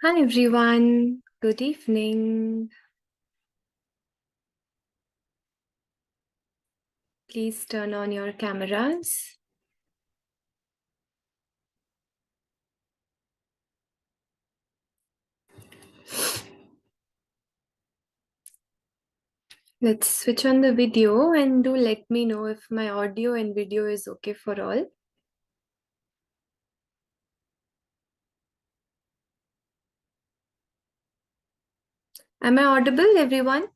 Hi everyone, good evening. Please turn on your cameras. Let's switch on the video and do let me know if my audio and video is okay for all. Am I audible, everyone?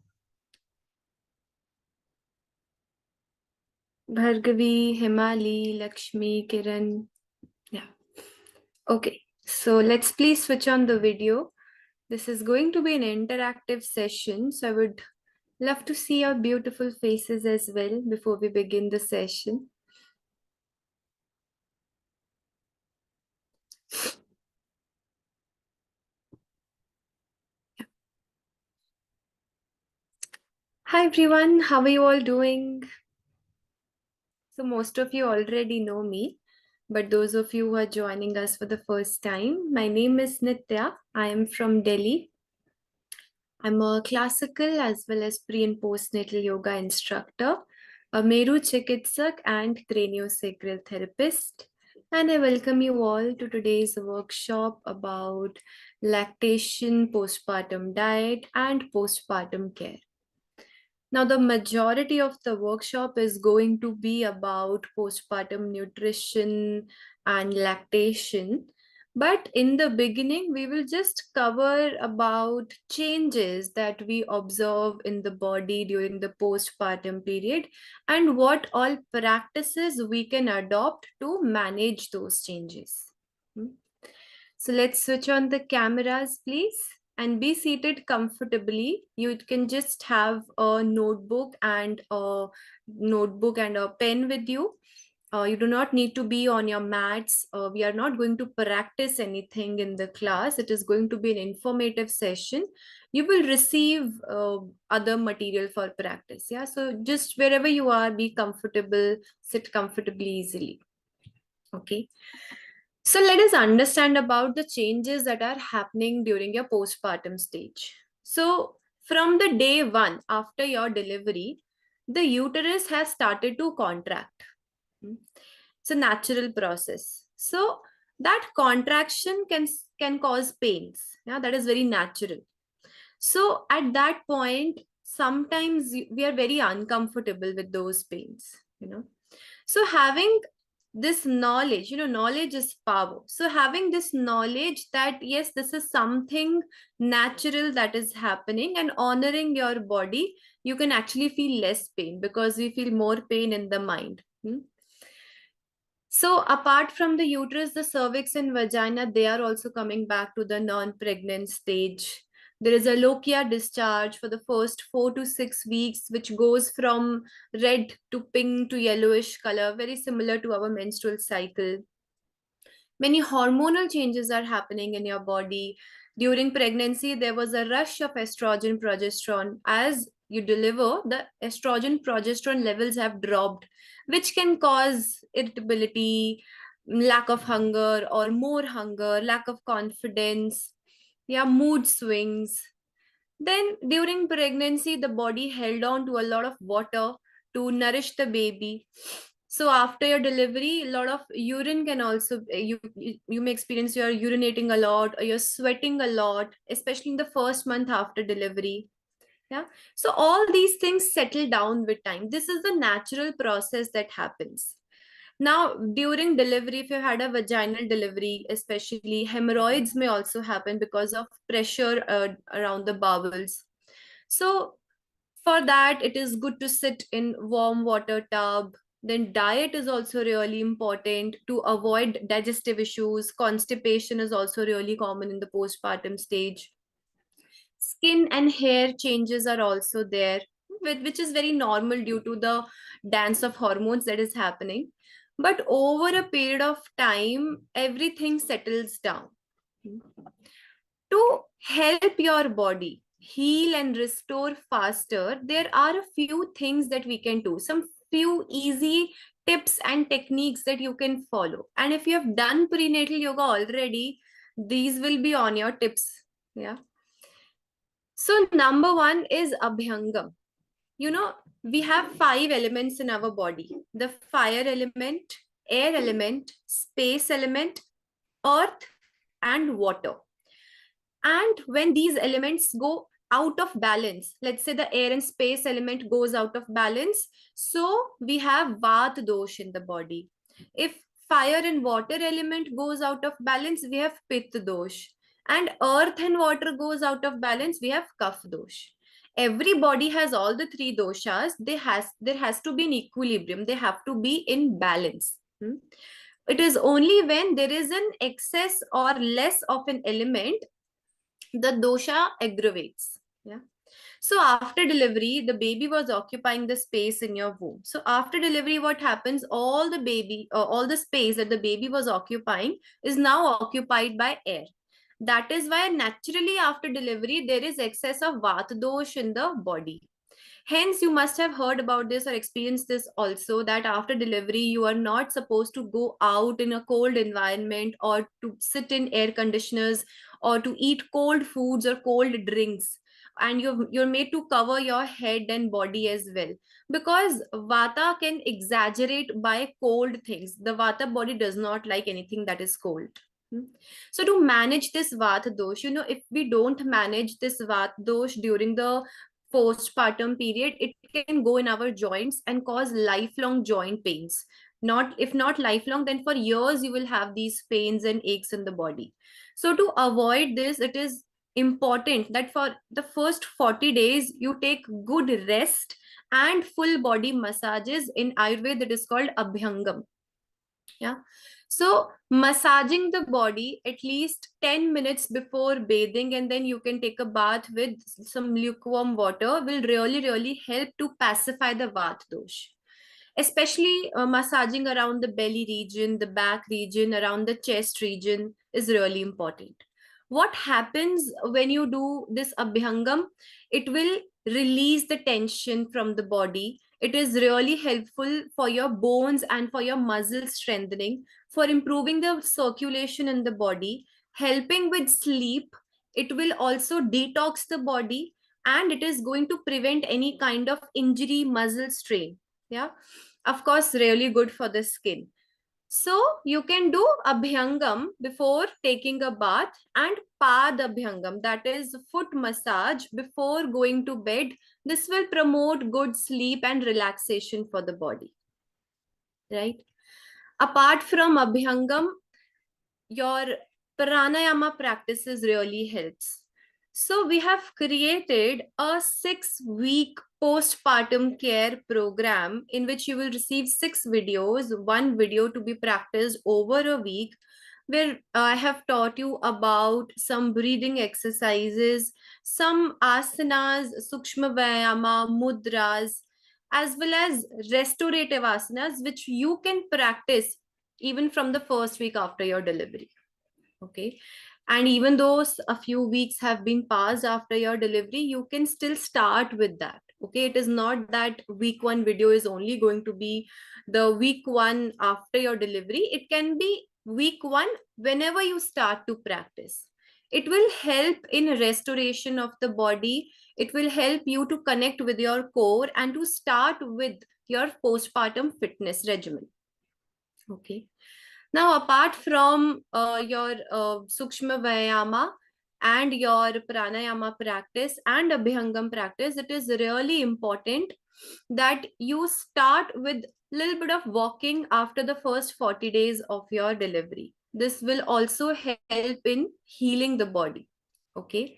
Bhargavi, Himali, Lakshmi, Kiran. Yeah. Okay. So let's please switch on the video. This is going to be an interactive session. So I would love to see your beautiful faces as well before we begin the session. Hi everyone, how are you all doing? So most of you already know me, but those of you who are joining us for the first time, my name is Nitya. I am from Delhi. I'm a classical as well as pre and postnatal yoga instructor, a Meru Chikitsak and craniosacral therapist. And I welcome you all to today's workshop about lactation, postpartum diet, and postpartum care. Now, the majority of the workshop is going to be about postpartum nutrition and lactation. But in the beginning, we will just cover about changes that we observe in the body during the postpartum period and what all practices we can adopt to manage those changes. Hmm. So let's switch on the cameras, please, and be seated comfortably. You can just have a notebook and a pen with you. You do not need to be on your mats. We are not going to practice anything in the class. It is going to be an informative session. You will receive other material for practice. Yeah. So just wherever you are, be comfortable, sit comfortably easily. Okay. So let us understand about the changes that are happening during your postpartum stage. So from the day one after your delivery, the uterus has started to contract. It's a natural process. So that contraction can cause pains. Yeah, that is very natural. So at that point, sometimes we are very uncomfortable with those pains. So having this knowledge, knowledge is power. So having this knowledge that yes, this is something natural that is happening and honoring your body, you can actually feel less pain because we feel more pain in the mind. So apart from the uterus, the cervix and vagina, they are also coming back to the non-pregnant stage. There is a lochia discharge for the first 4 to 6 weeks, which goes from red to pink to yellowish color, very similar to our menstrual cycle. Many hormonal changes are happening in your body. During pregnancy, there was a rush of estrogen, progesterone. As you deliver, the estrogen, progesterone levels have dropped, which can cause irritability, lack of hunger, or more hunger, lack of confidence, yeah, mood swings. Then during pregnancy, the body held on to a lot of water to nourish the baby. So after your delivery, a lot of urine can also you may experience you're urinating a lot or you're sweating a lot, especially in the first month after delivery. Yeah. So all these things settle down with time. This is the natural process that happens. Now, during delivery, if you had a vaginal delivery, especially hemorrhoids may also happen because of pressure around the bowels. So, for that, it is good to sit in warm water tub. Then, diet is also really important to avoid digestive issues. Constipation is also really common in the postpartum stage. Skin and hair changes are also there, which is very normal due to the dance of hormones that is happening. But over a period of time, everything settles down. To help your body heal and restore faster, there are a few things that we can do, some few easy tips and techniques that you can follow. And if you have done prenatal yoga already, These will be on your tips. Yeah. So number one is Abhyangam. You know, we have 5 elements in our body: the fire element, air element, space element, earth, and water. And when these elements go out of balance, let's say the air and space element goes out of balance, so we have Vat dosh in the body. If fire and water element goes out of balance, we have Pitta dosh. And earth and water goes out of balance, we have Kapha dosh. Every body has all the three doshas. There has to be an equilibrium. They have to be in balance. It is only when there is an excess or less of an element the dosha aggravates. Yeah. So after delivery, the baby was occupying the space in your womb. So after delivery, what happens? All the space that the baby was occupying is now occupied by air. That is why naturally after delivery, there is excess of Vata dosh in the body. Hence, you must have heard about this or experienced this also, that after delivery, you are not supposed to go out in a cold environment or to sit in air conditioners or to eat cold foods or cold drinks. And you're made to cover your head and body as well, because vata can exaggerate by cold things. The vata body does not like anything that is cold. So to manage this vata dosh, if we don't manage this vata dosh during the postpartum period, it can go in our joints and cause lifelong joint pains. Not if not lifelong, then for years you will have these pains and aches in the body. So to avoid this, it is important that for the first 40 days you take good rest and full body massages. In Ayurveda that is called Abhyangam. Yeah. So massaging the body at least 10 minutes before bathing, and then you can take a bath with some lukewarm water, will really, really help to pacify the Vata dosh. Especially massaging around the belly region, the back region, around the chest region is really important. What happens when you do this Abhyangam? It will release the tension from the body. It is really helpful for your bones and for your muscle strengthening, for improving the circulation in the body, helping with sleep. It will also detox the body, and it is going to prevent any kind of injury, muscle strain. Yeah. Of course, really good for the skin. So you can do Abhyangam before taking a bath, and Pad Abhyangam, that is foot massage before going to bed. This will promote good sleep and relaxation for the body. Right? Apart from Abhyangam, your pranayama practices really helps. So we have created a 6-week postpartum care program in which you will receive 6 videos, one video to be practiced over a week, where I have taught you about some breathing exercises, some asanas, sukshma vayama, mudras, as well as restorative asanas, which you can practice even from the first week after your delivery. Okay. And even though a few weeks have been passed after your delivery, you can still start with that. Okay. It is not that week 1 video is only going to be the week 1 after your delivery. It can be week 1 whenever you start to practice. It will help in restoration of the body. It will help you to connect with your core and to start with your postpartum fitness regimen. Okay. Now, apart from your Sukshma Vayama and your Pranayama practice and Abhyangam practice, it is really important that you start with a little bit of walking after the first 40 days of your delivery. This will also help in healing the body. Okay.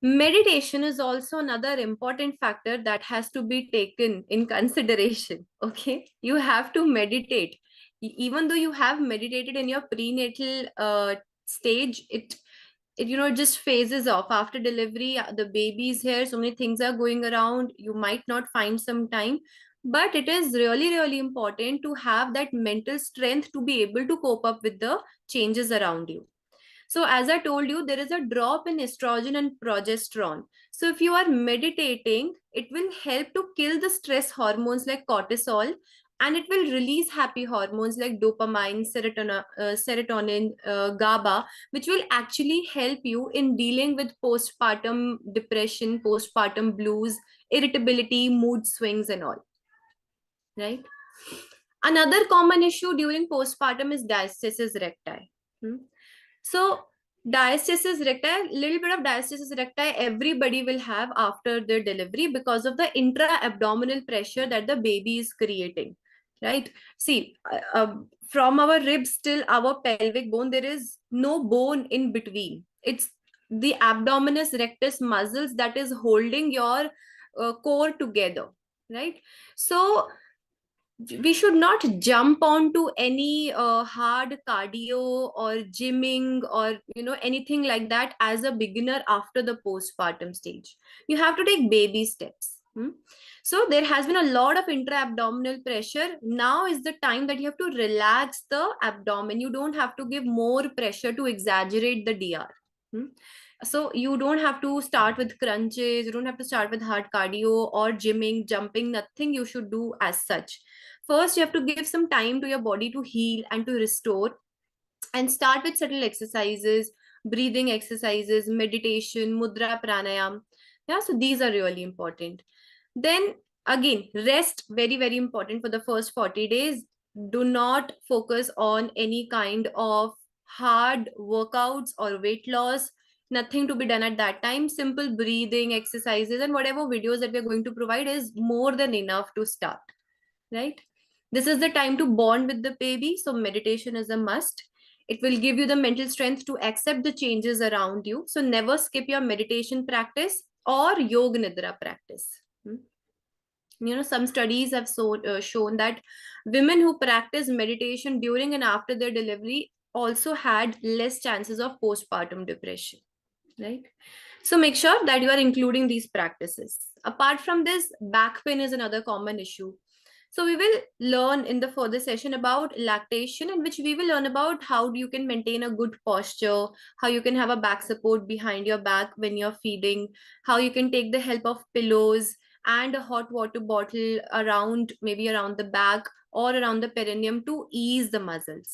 Meditation is also another important factor that has to be taken in consideration. Okay. You have to meditate. Even though you have meditated in your prenatal stage, it just phases off after delivery. The baby is here, so many things are going around, you might not find some time, but it is really, really important to have that mental strength to be able to cope up with the changes around you. So as I told you, there is a drop in estrogen and progesterone. So if you are meditating, it will help to kill the stress hormones like cortisol, and it will release happy hormones like dopamine, serotonin, GABA, which will actually help you in dealing with postpartum depression, postpartum blues, irritability, mood swings, and all. Right? Another common issue during postpartum is diastasis recti. Hmm. So, diastasis recti, little bit of diastasis recti, everybody will have after their delivery because of the intra-abdominal pressure that the baby is creating. Right? See, from our ribs till our pelvic bone, there is no bone in between. It's the abdominis rectus muscles that is holding your core together. Right? So, we should not jump onto any hard cardio or gymming or anything like that as a beginner after the postpartum stage. You have to take baby steps. So there has been a lot of intra-abdominal pressure. Now is the time that you have to relax the abdomen. You don't have to give more pressure to exaggerate the DR. So you don't have to start with crunches, you don't have to start with hard cardio or gymming, jumping, nothing you should do as such. First, you have to give some time to your body to heal and to restore, and start with subtle exercises, breathing exercises, meditation, mudra, pranayam. Yeah, so these are really important. Then again, rest, very, very important for the first 40 days. Do not focus on any kind of hard workouts or weight loss. Nothing to be done at that time. Simple breathing exercises and whatever videos that we're going to provide is more than enough to start, right? This is the time to bond with the baby. So meditation is a must. It will give you the mental strength to accept the changes around you. So never skip your meditation practice or yoga nidra practice. Some studies have shown that women who practice meditation during and after their delivery also had less chances of postpartum depression, right? So make sure that you are including these practices. Apart from this, back pain is another common issue. So we will learn in the further session about lactation, in which we will learn about how you can maintain a good posture, how you can have a back support behind your back when you're feeding, how you can take the help of pillows and a hot water bottle around, maybe around the back or around the perineum to ease the muscles.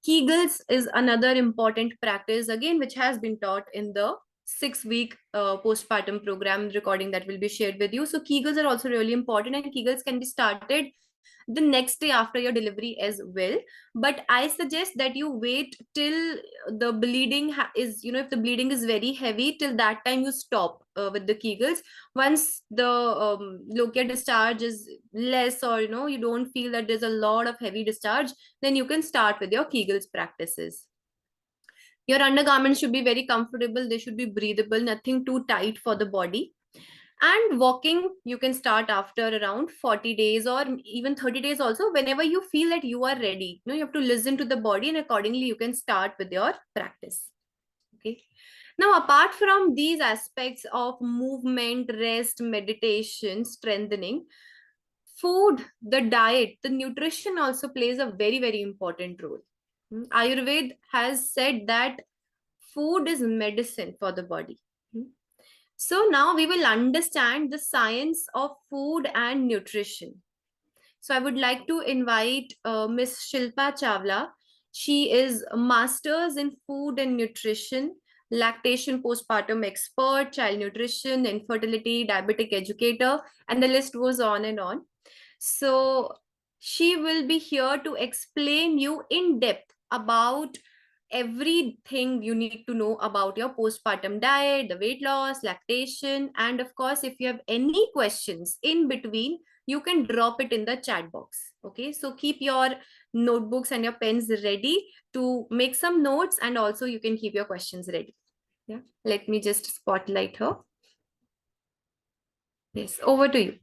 Kegels is another important practice, again, which has been taught in the 6-week postpartum program recording that will be shared with you. So Kegels are also really important, and Kegels can be started the next day after your delivery as well. But I suggest that you wait till the bleeding is, if the bleeding is very heavy, till that time you stop with the Kegels. Once the lochia discharge is less, or you don't feel that there's a lot of heavy discharge, then you can start with your Kegels practices. Your undergarments should be very comfortable. They should be breathable, nothing too tight for the body. And walking, you can start after around 40 days or even 30 days also, whenever you feel that you are ready. You have to listen to the body, and accordingly you can start with your practice. Okay. Now, apart from these aspects of movement, rest, meditation, strengthening, food, the diet, the nutrition also plays a very, very important role. Ayurveda has said that food is medicine for the body. So now we will understand the science of food and nutrition. So I would like to invite Miss Shilpa Chawla. She is a master's in food and nutrition, lactation postpartum expert, child nutrition, infertility, diabetic educator, and the list goes on and on. So she will be here to explain you in depth about everything you need to know about your postpartum diet, the weight loss, lactation, and of course, if you have any questions in between, you can drop it in the chat box. Okay, so keep your notebooks and your pens ready to make some notes, and also you can keep your questions ready. Yeah, let me just spotlight her. Yes, over to you.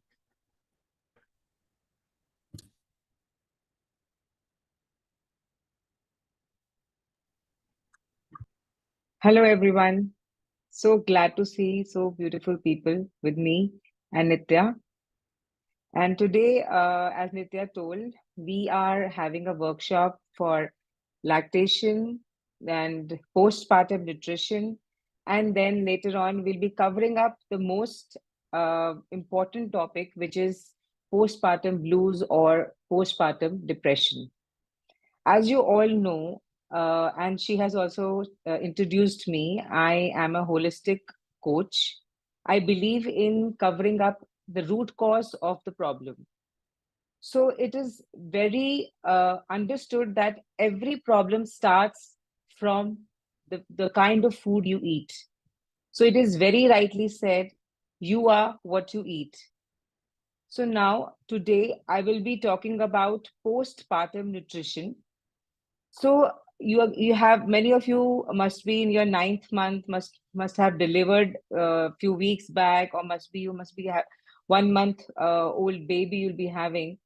Hello, everyone. So glad to see so beautiful people with me and Nitya. And today, as Nitya told, we are having a workshop for lactation and postpartum nutrition. And then later on, we'll be covering up the most important topic, which is postpartum blues or postpartum depression. As you all know, and she has also introduced me, I am a holistic coach. I believe in covering up the root cause of the problem. So it is very understood that every problem starts from the kind of food you eat. So it is very rightly said, you are what you eat. So now, today, I will be talking about postpartum nutrition. So you have many of you must be in your ninth month, must have delivered a few weeks back, or must be 1 month old baby you'll be having.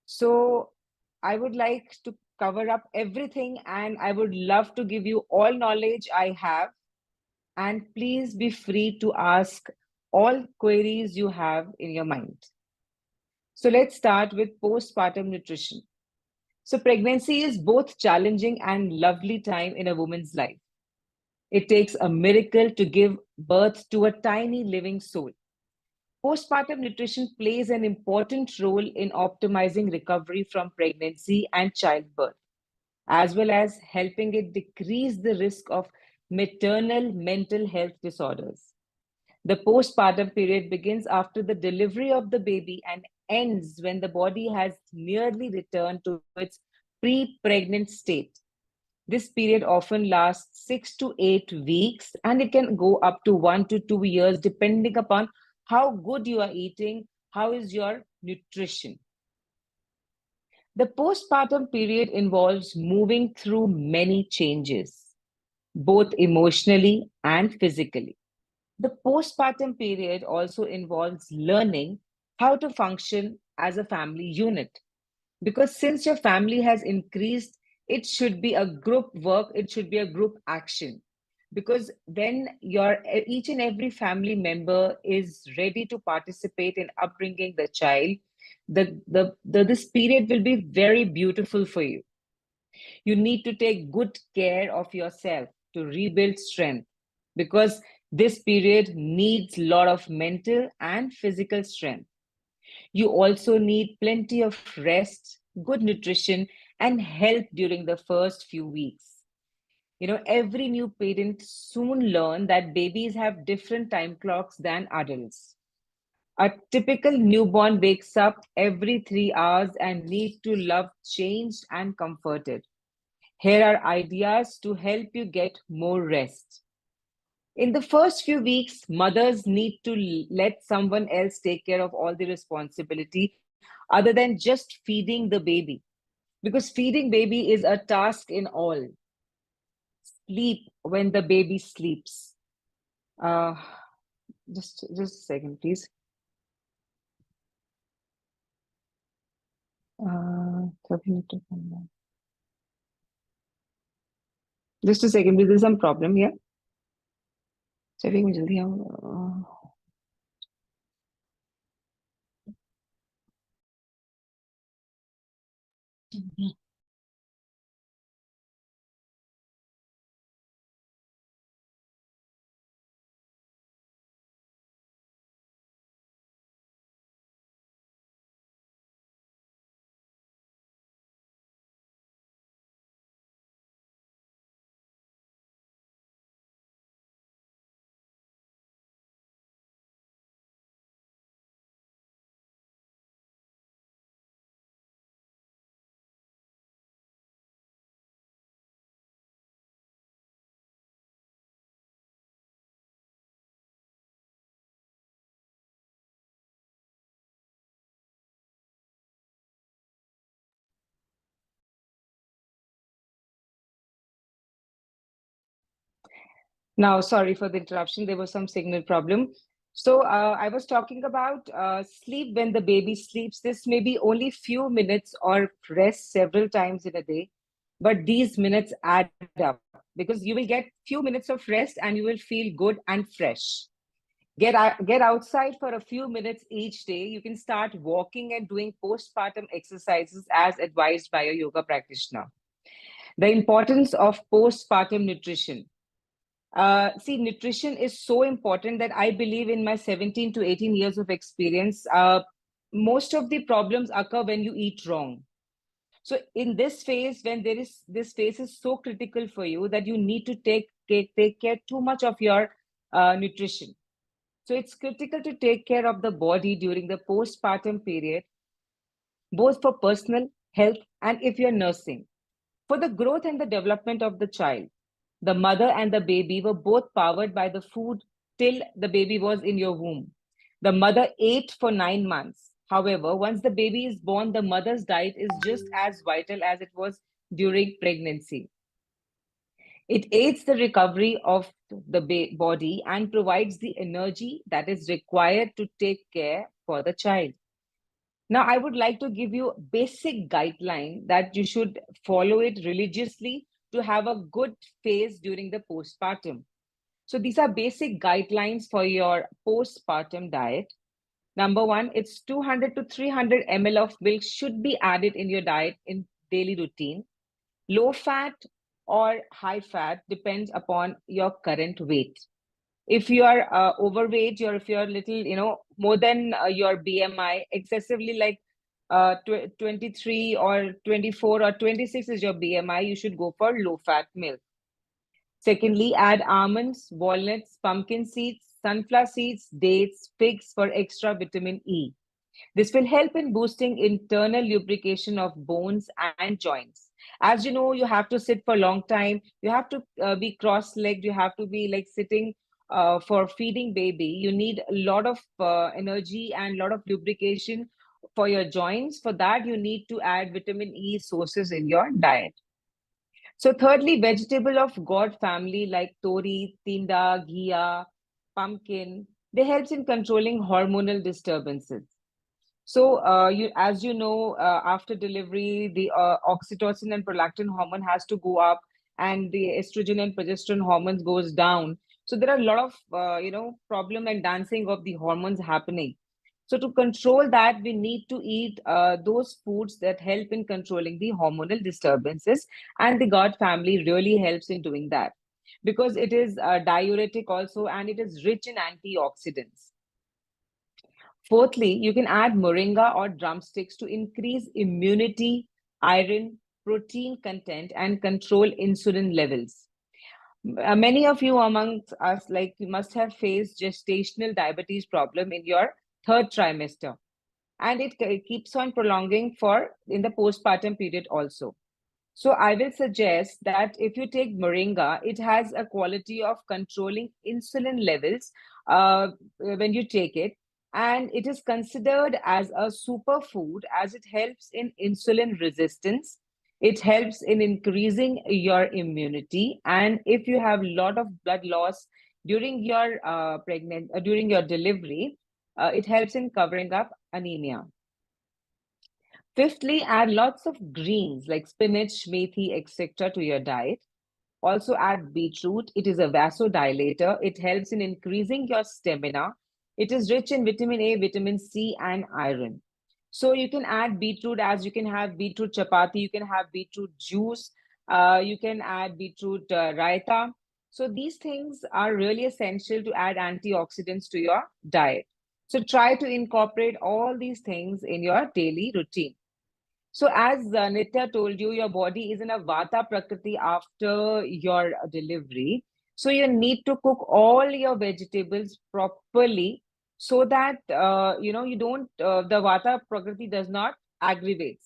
So I would like to cover up everything, and I would love to give you all knowledge I have. And please be free to ask all queries you have in your mind. So let's start with postpartum nutrition. So pregnancy is both challenging and lovely time in a woman's life. It takes a miracle to give birth to a tiny living soul. Postpartum nutrition plays an important role in optimizing recovery from pregnancy and childbirth, as well as helping it decrease the risk of maternal mental health disorders. The postpartum period begins after the delivery of the baby and ends when the body has nearly returned to its pre pregnant state. This period often lasts 6 to 8 weeks, and it can go up to 1 to 2 years depending upon how good you are eating, how is your nutrition. The postpartum period involves moving through many changes, both emotionally and physically. The postpartum period also involves learning how to function as a family unit. Because since your family has increased, it should be a group work, it should be a group action. Because when each and every family member is ready to participate in upbringing the child, this period will be very beautiful for you. You need to take good care of yourself to rebuild strength, because this period needs a lot of mental and physical strength. You also need plenty of rest, good nutrition, and help during the first few weeks. Every new parent soon learn that babies have different time clocks than adults. A typical newborn wakes up every 3 hours and needs to love changed and comforted. Here are ideas to help you get more rest. In the first few weeks, mothers need to let someone else take care of all the responsibility other than just feeding the baby. Because feeding baby is a task in all. Sleep when the baby sleeps. Uh, just a second, please. Just a second, please. There's some problem here. चलिए मैं जल्दी आऊँ Now, sorry for the interruption. There was some signal problem. So I was talking about sleep when the baby sleeps. This may be only few minutes or rest several times in a day, but these minutes add up because you will get few minutes of rest and you will feel good and fresh. Get outside for a few minutes each day. You can start walking and doing postpartum exercises as advised by a yoga practitioner. The importance of postpartum nutrition. See, nutrition is so important that I believe in my 17 to 18 years of experience. most of the problems occur when you eat wrong. So in this phase, when this phase is so critical for you that you need to take care too much of your nutrition. So it's critical to take care of the body during the postpartum period, both for personal health and if you're nursing. For the growth and the development of the child, the mother and the baby were both powered by the food till the baby was in your womb. The mother ate for 9 months. However, once the baby is born, the mother's diet is just as vital as it was during pregnancy. It aids the recovery of the body and provides the energy that is required to take care for the child. Now, I would like to give you a basic guideline that you should follow it religiously to have a good phase during the postpartum. So these are basic guidelines for your postpartum diet. Number one, it's 200 to 300 ml of milk should be added in your diet in daily routine. Low fat or high fat depends upon your current weight. If you are overweight, or if you're little, more than your BMI, excessively like 23 or 24 or 26 is your BMI, you should go for low fat milk. Secondly, add almonds, walnuts, pumpkin seeds, sunflower seeds, dates, figs for extra vitamin E. This will help in boosting internal lubrication of bones and joints. As you know, you have to sit for a long time. You have to be cross-legged. You have to be like sitting for feeding baby. You need a lot of energy and a lot of lubrication for your joints. For that, you need to add vitamin E sources in your diet. So thirdly, vegetable of God family like tori, tinda, ghia, pumpkin, they helps in controlling hormonal disturbances. So, as you know, after delivery, the oxytocin and prolactin hormone has to go up, and the estrogen and progesterone hormones goes down. So there are a lot of problem and dancing of the hormones happening. So to control that, we need to eat those foods that help in controlling the hormonal disturbances, and the God family really helps in doing that because it is diuretic also, and it is rich in antioxidants. Fourthly, you can add moringa or drumsticks to increase immunity, iron, protein content, and control insulin levels. Many of you amongst us, like you must have faced gestational diabetes problem in your third trimester, and it keeps on prolonging for in the postpartum period also. So I will suggest that if you take moringa, it has a quality of controlling insulin levels when you take it. And it is considered as a superfood as it helps in insulin resistance. It helps in increasing your immunity. And if you have a lot of blood loss during your during your delivery, it helps in covering up anemia. Fifthly, add lots of greens like spinach, methi, etc. to your diet. Also add beetroot. It is a vasodilator. It helps in increasing your stamina. It is rich in vitamin A, vitamin C, and iron. So you can add beetroot, as you can have beetroot chapati, you can have beetroot juice, you can add beetroot raita. So these things are really essential to add antioxidants to your diet. So try to incorporate all these things in your daily routine. So, as Nitya told you, your body is in a Vata Prakriti after your delivery. So, you need to cook all your vegetables properly so that you don't the Vata Prakriti does not aggravate,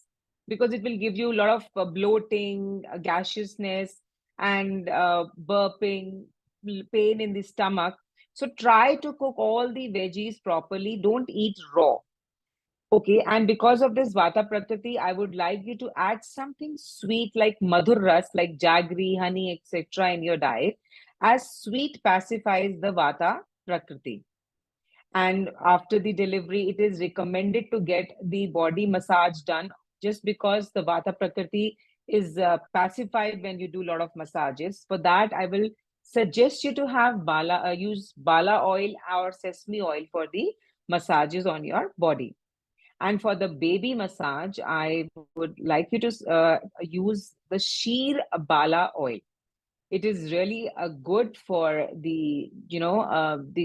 because it will give you a lot of bloating, gaseousness, and burping, pain in the stomach. So, try to cook all the veggies properly. Don't eat raw. Okay, and because of this Vata Prakriti, I would like you to add something sweet like Madhur Ras, like jaggery, honey, etc. in your diet, as sweet pacifies the Vata Prakriti. And after the delivery, it is recommended to get the body massage done, just because the Vata Prakriti is pacified when you do a lot of massages. For that, I will suggest you to have use bala oil or sesame oil for the massages on your body. And for the baby massage, I would like you to use the sheer bala oil. It is really good for the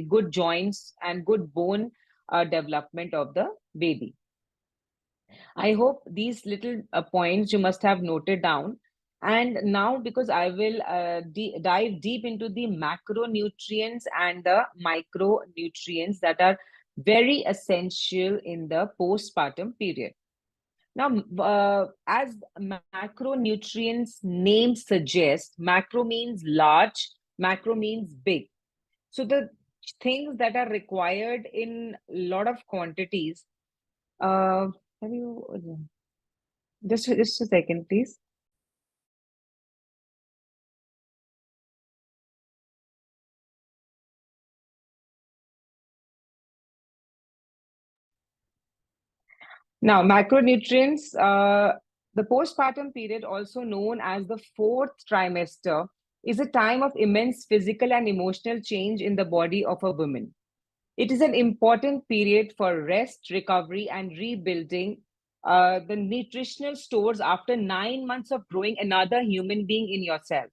good joints and good bone development of the baby. I hope these little points you must have noted down. And now, because I will dive deep into the macronutrients and the micronutrients that are very essential in the postpartum period. Now, as macronutrients name suggests, macro means large, macro means big. So the things that are required in a lot of quantities. Uh, have you just a second, please. Now, macronutrients, the postpartum period, also known as the fourth trimester, is a time of immense physical and emotional change in the body of a woman. It is an important period for rest, recovery, and rebuilding the nutritional stores after 9 months of growing another human being in yourself.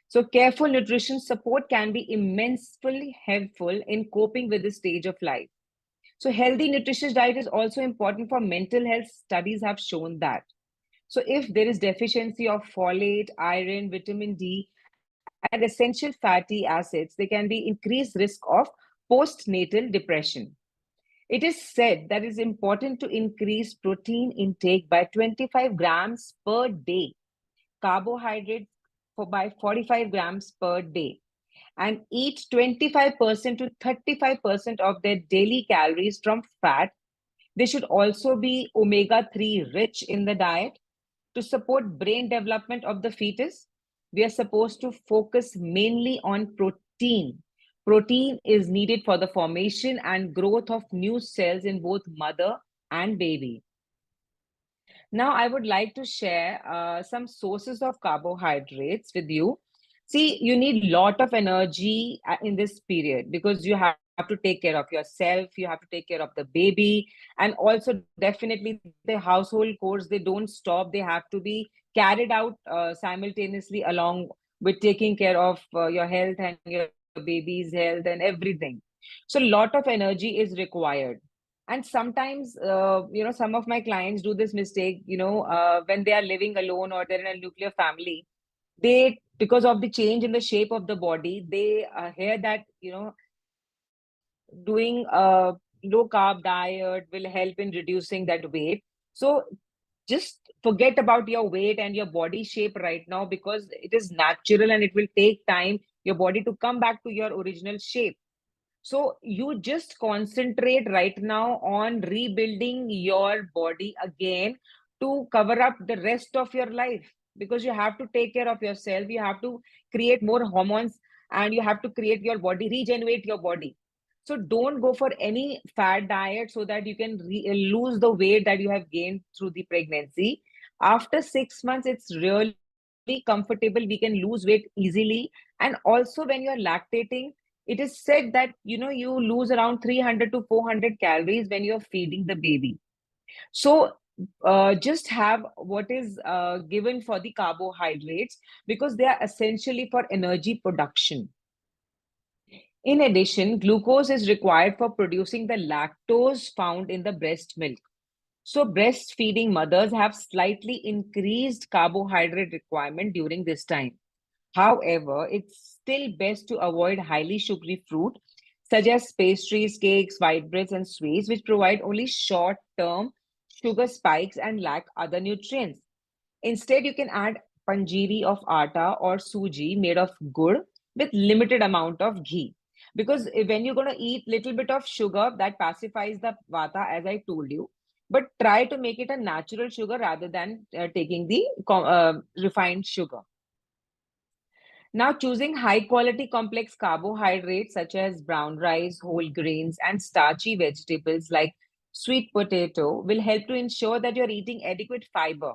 So, careful nutrition support can be immensely helpful in coping with this stage of life. So, healthy nutritious diet is also important for mental health. Studies have shown that. So, if there is deficiency of folate, iron, vitamin D, and essential fatty acids, there can be increased risk of postnatal depression. It is said that it is important to increase protein intake by 25 grams per day, carbohydrates by 45 grams per day, and eat 25% to 35% of their daily calories from fat. They should also be omega 3 rich in the diet to support brain development of the fetus. We are supposed to focus mainly on protein. Protein is needed for the formation and growth of new cells in both mother and baby. Now, I would like to share some sources of carbohydrates with you. See, you need lot of energy in this period because you have to take care of yourself, you have to take care of the baby, and also definitely the household chores, they don't stop. They have to be carried out simultaneously along with taking care of your health and your baby's health and everything. So, lot of energy is required. And sometimes some of my clients do this mistake, when they are living alone or they're in a nuclear family, they, because of the change in the shape of the body, they hear that doing a low carb diet will help in reducing that weight. So just forget about your weight and your body shape right now, because it is natural and it will take time your body to come back to your original shape. So you just concentrate right now on rebuilding your body again to cover up the rest of your life, because you have to take care of yourself. You have to create more hormones and you have to create your body, regenerate your body. So don't go for any fat diet so that you can lose the weight that you have gained through the pregnancy. After 6 months, it's really comfortable. We can lose weight easily. And also when you're lactating, it is said that you lose around 300 to 400 calories when you're feeding the baby. So just have what is given for the carbohydrates, because they are essentially for energy production. In addition, glucose is required for producing the lactose found in the breast milk. So breastfeeding mothers have slightly increased carbohydrate requirement during this time. However, it's still best to avoid highly sugary fruit such as pastries, cakes, white breads, and sweets, which provide only short term sugar spikes and lack other nutrients. Instead, you can add panjiri of atta or suji made of gur with limited amount of ghee. Because when you're going to eat little bit of sugar, that pacifies the vata, as I told you. But try to make it a natural sugar rather than taking the refined sugar. Now, choosing high quality complex carbohydrates such as brown rice, whole grains, and starchy vegetables like sweet potato will help to ensure that you're eating adequate fiber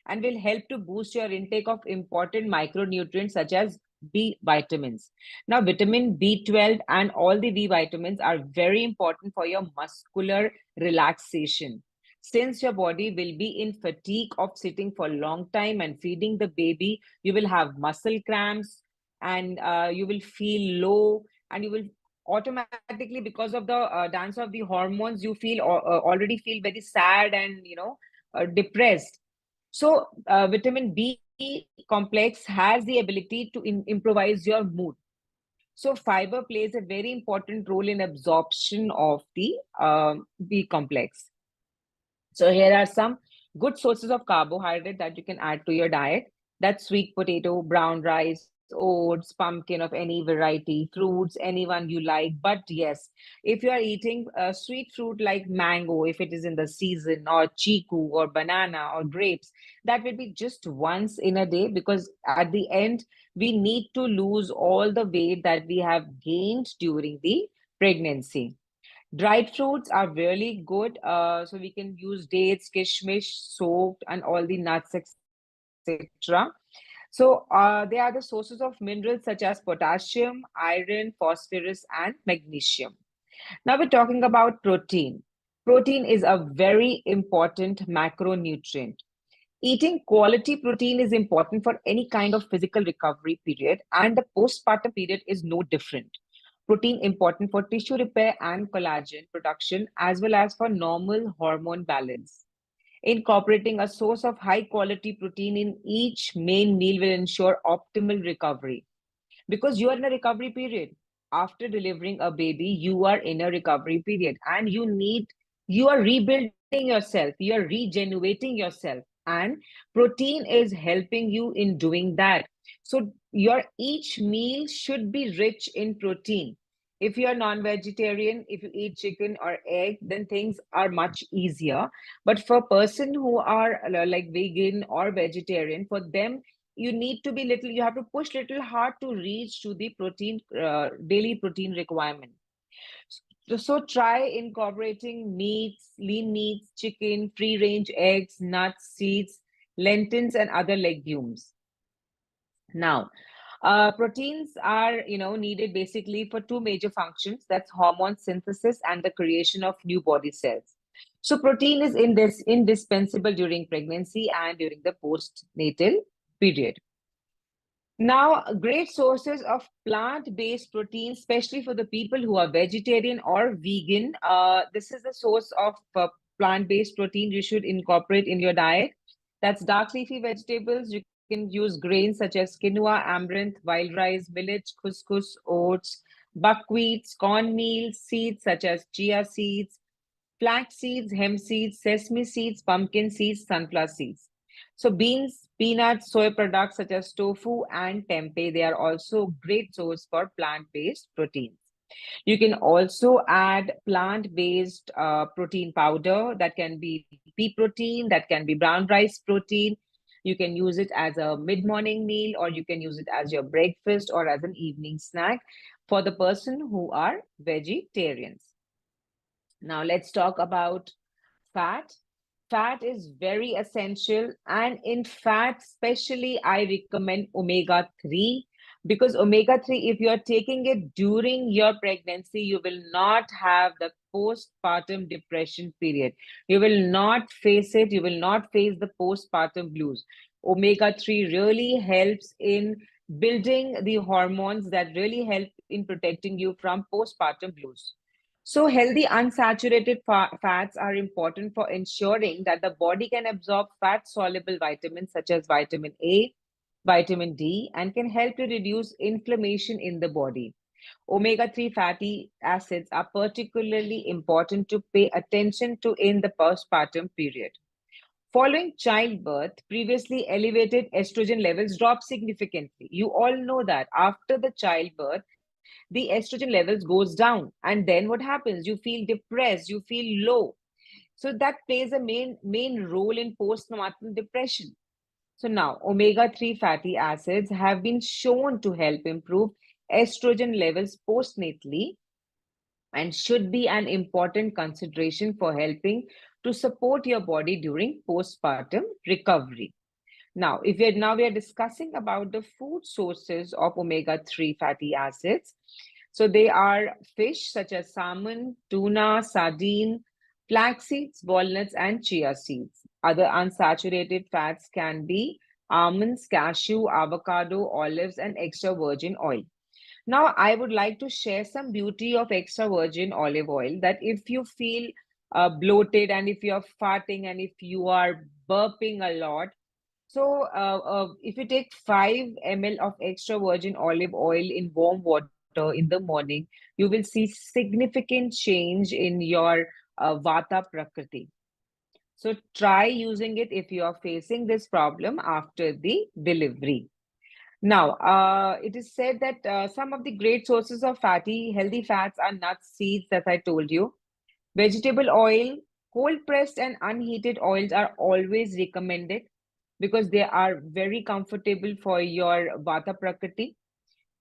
and will help to boost your intake of important micronutrients such as B vitamins. Now, vitamin B12 and all the B vitamins are very important for your muscular relaxation. Since your body will be in fatigue of sitting for a long time and feeding the baby, you will have muscle cramps and you will feel low, and you will automatically, because of the dance of the hormones, you feel already feel very sad and depressed. So vitamin B complex has the ability to improvise your mood. So fiber plays a very important role in absorption of the B complex. So here are some good sources of carbohydrate that you can add to your diet. That's sweet potato, brown rice, oats, pumpkin of any variety, fruits, anyone you like. But yes, if you are eating a sweet fruit like mango, if it is in the season, or chiku, or banana, or grapes, that will be just once in a day, because at the end, we need to lose all the weight that we have gained during the pregnancy. Dried fruits are really good. So we can use dates, kishmish, soaked, and all the nuts, etc. So they are the sources of minerals such as potassium, iron, phosphorus, and magnesium. Now we're talking about protein. Protein is a very important macronutrient. Eating quality protein is important for any kind of physical recovery period, and the postpartum period is no different. Protein important for tissue repair and collagen production, as well as for normal hormone balance. Incorporating a source of high quality protein in each main meal will ensure optimal recovery, because you are in a recovery period. After delivering a baby, you are in a recovery period, and you are rebuilding yourself, you are regenerating yourself, and protein is helping you in doing that. So your each meal should be rich in protein. If you are non-vegetarian, if you eat chicken or egg, then things are much easier. But for person who are like vegan or vegetarian, for them, you have to push little hard to reach to the protein, daily protein requirement. So try incorporating meats, lean meats, chicken, free range eggs, nuts, seeds, lentils, and other legumes. Now, proteins are needed basically for two major functions. That's hormone synthesis and the creation of new body cells. So protein is indispensable during pregnancy and during the postnatal period. Now, great sources of plant-based protein, especially for the people who are vegetarian or vegan. This is a source of plant-based protein you should incorporate in your diet. That's dark leafy vegetables. You can use grains such as quinoa, amaranth, wild rice, millet, couscous, oats, buckwheat, cornmeal, seeds such as chia seeds, flax seeds, hemp seeds, sesame seeds, pumpkin seeds, sunflower seeds. So beans, peanuts, soy products such as tofu and tempeh, they are also great source for plant-based proteins. You can also add plant-based protein powder. That can be pea protein, that can be brown rice protein. You can use it as a mid-morning meal, or you can use it as your breakfast or as an evening snack for the person who are vegetarians. Now let's talk about fat. Fat is very essential, and in fat, especially, I recommend omega 3, because omega 3, if you are taking it during your pregnancy, you will not have the postpartum depression period. You will not face it, you will not face the postpartum blues. Omega 3 really helps in building the hormones that really help in protecting you from postpartum blues. So, healthy unsaturated fats are important for ensuring that the body can absorb fat soluble vitamins such as vitamin A, vitamin D, and can help to reduce inflammation in the body. Omega 3 fatty acids are particularly important to pay attention to in the postpartum period. Following childbirth, previously elevated estrogen levels drop significantly. You all know that after the childbirth, the estrogen levels goes down, and then what happens? You feel depressed, you feel low. So that plays a main role in postnatal depression. So now omega-3 fatty acids have been shown to help improve estrogen levels postnatally, and should be an important consideration for helping to support your body during postpartum recovery. Now, we are discussing about the food sources of omega-3 fatty acids. So they are fish such as salmon, tuna, sardine, flax seeds, walnuts, and chia seeds. Other unsaturated fats can be almonds, cashew, avocado, olives, and extra virgin oil. Now, I would like to share some beauty of extra virgin olive oil, that if you feel bloated and if you are farting and if you are burping a lot, so if you take 5 ml of extra virgin olive oil in warm water in the morning, you will see significant change in your Vata Prakriti. So try using it if you are facing this problem after the delivery. Now, it is said that some of the great sources of healthy fats are nuts, seeds, as I told you. Vegetable oil, cold pressed and unheated oils are always recommended because they are very comfortable for your Vata Prakriti.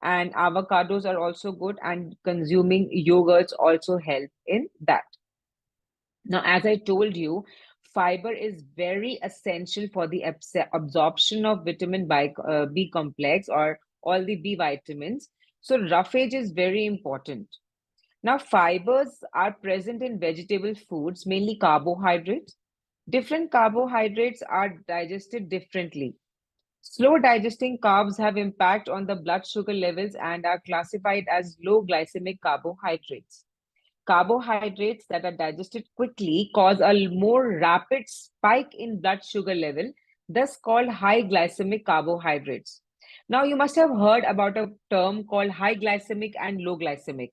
And avocados are also good, and consuming yogurts also help in that. Now, as I told you, fiber is very essential for the absorption of vitamin B complex or all the B vitamins. So, roughage is very important. Now, fibers are present in vegetable foods, mainly carbohydrates. Different carbohydrates are digested differently. Slow digesting carbs have impact on the blood sugar levels and are classified as low glycemic carbohydrates. Carbohydrates that are digested quickly cause a more rapid spike in blood sugar level, thus called high glycemic carbohydrates. Now, you must have heard about a term called high glycemic and low glycemic.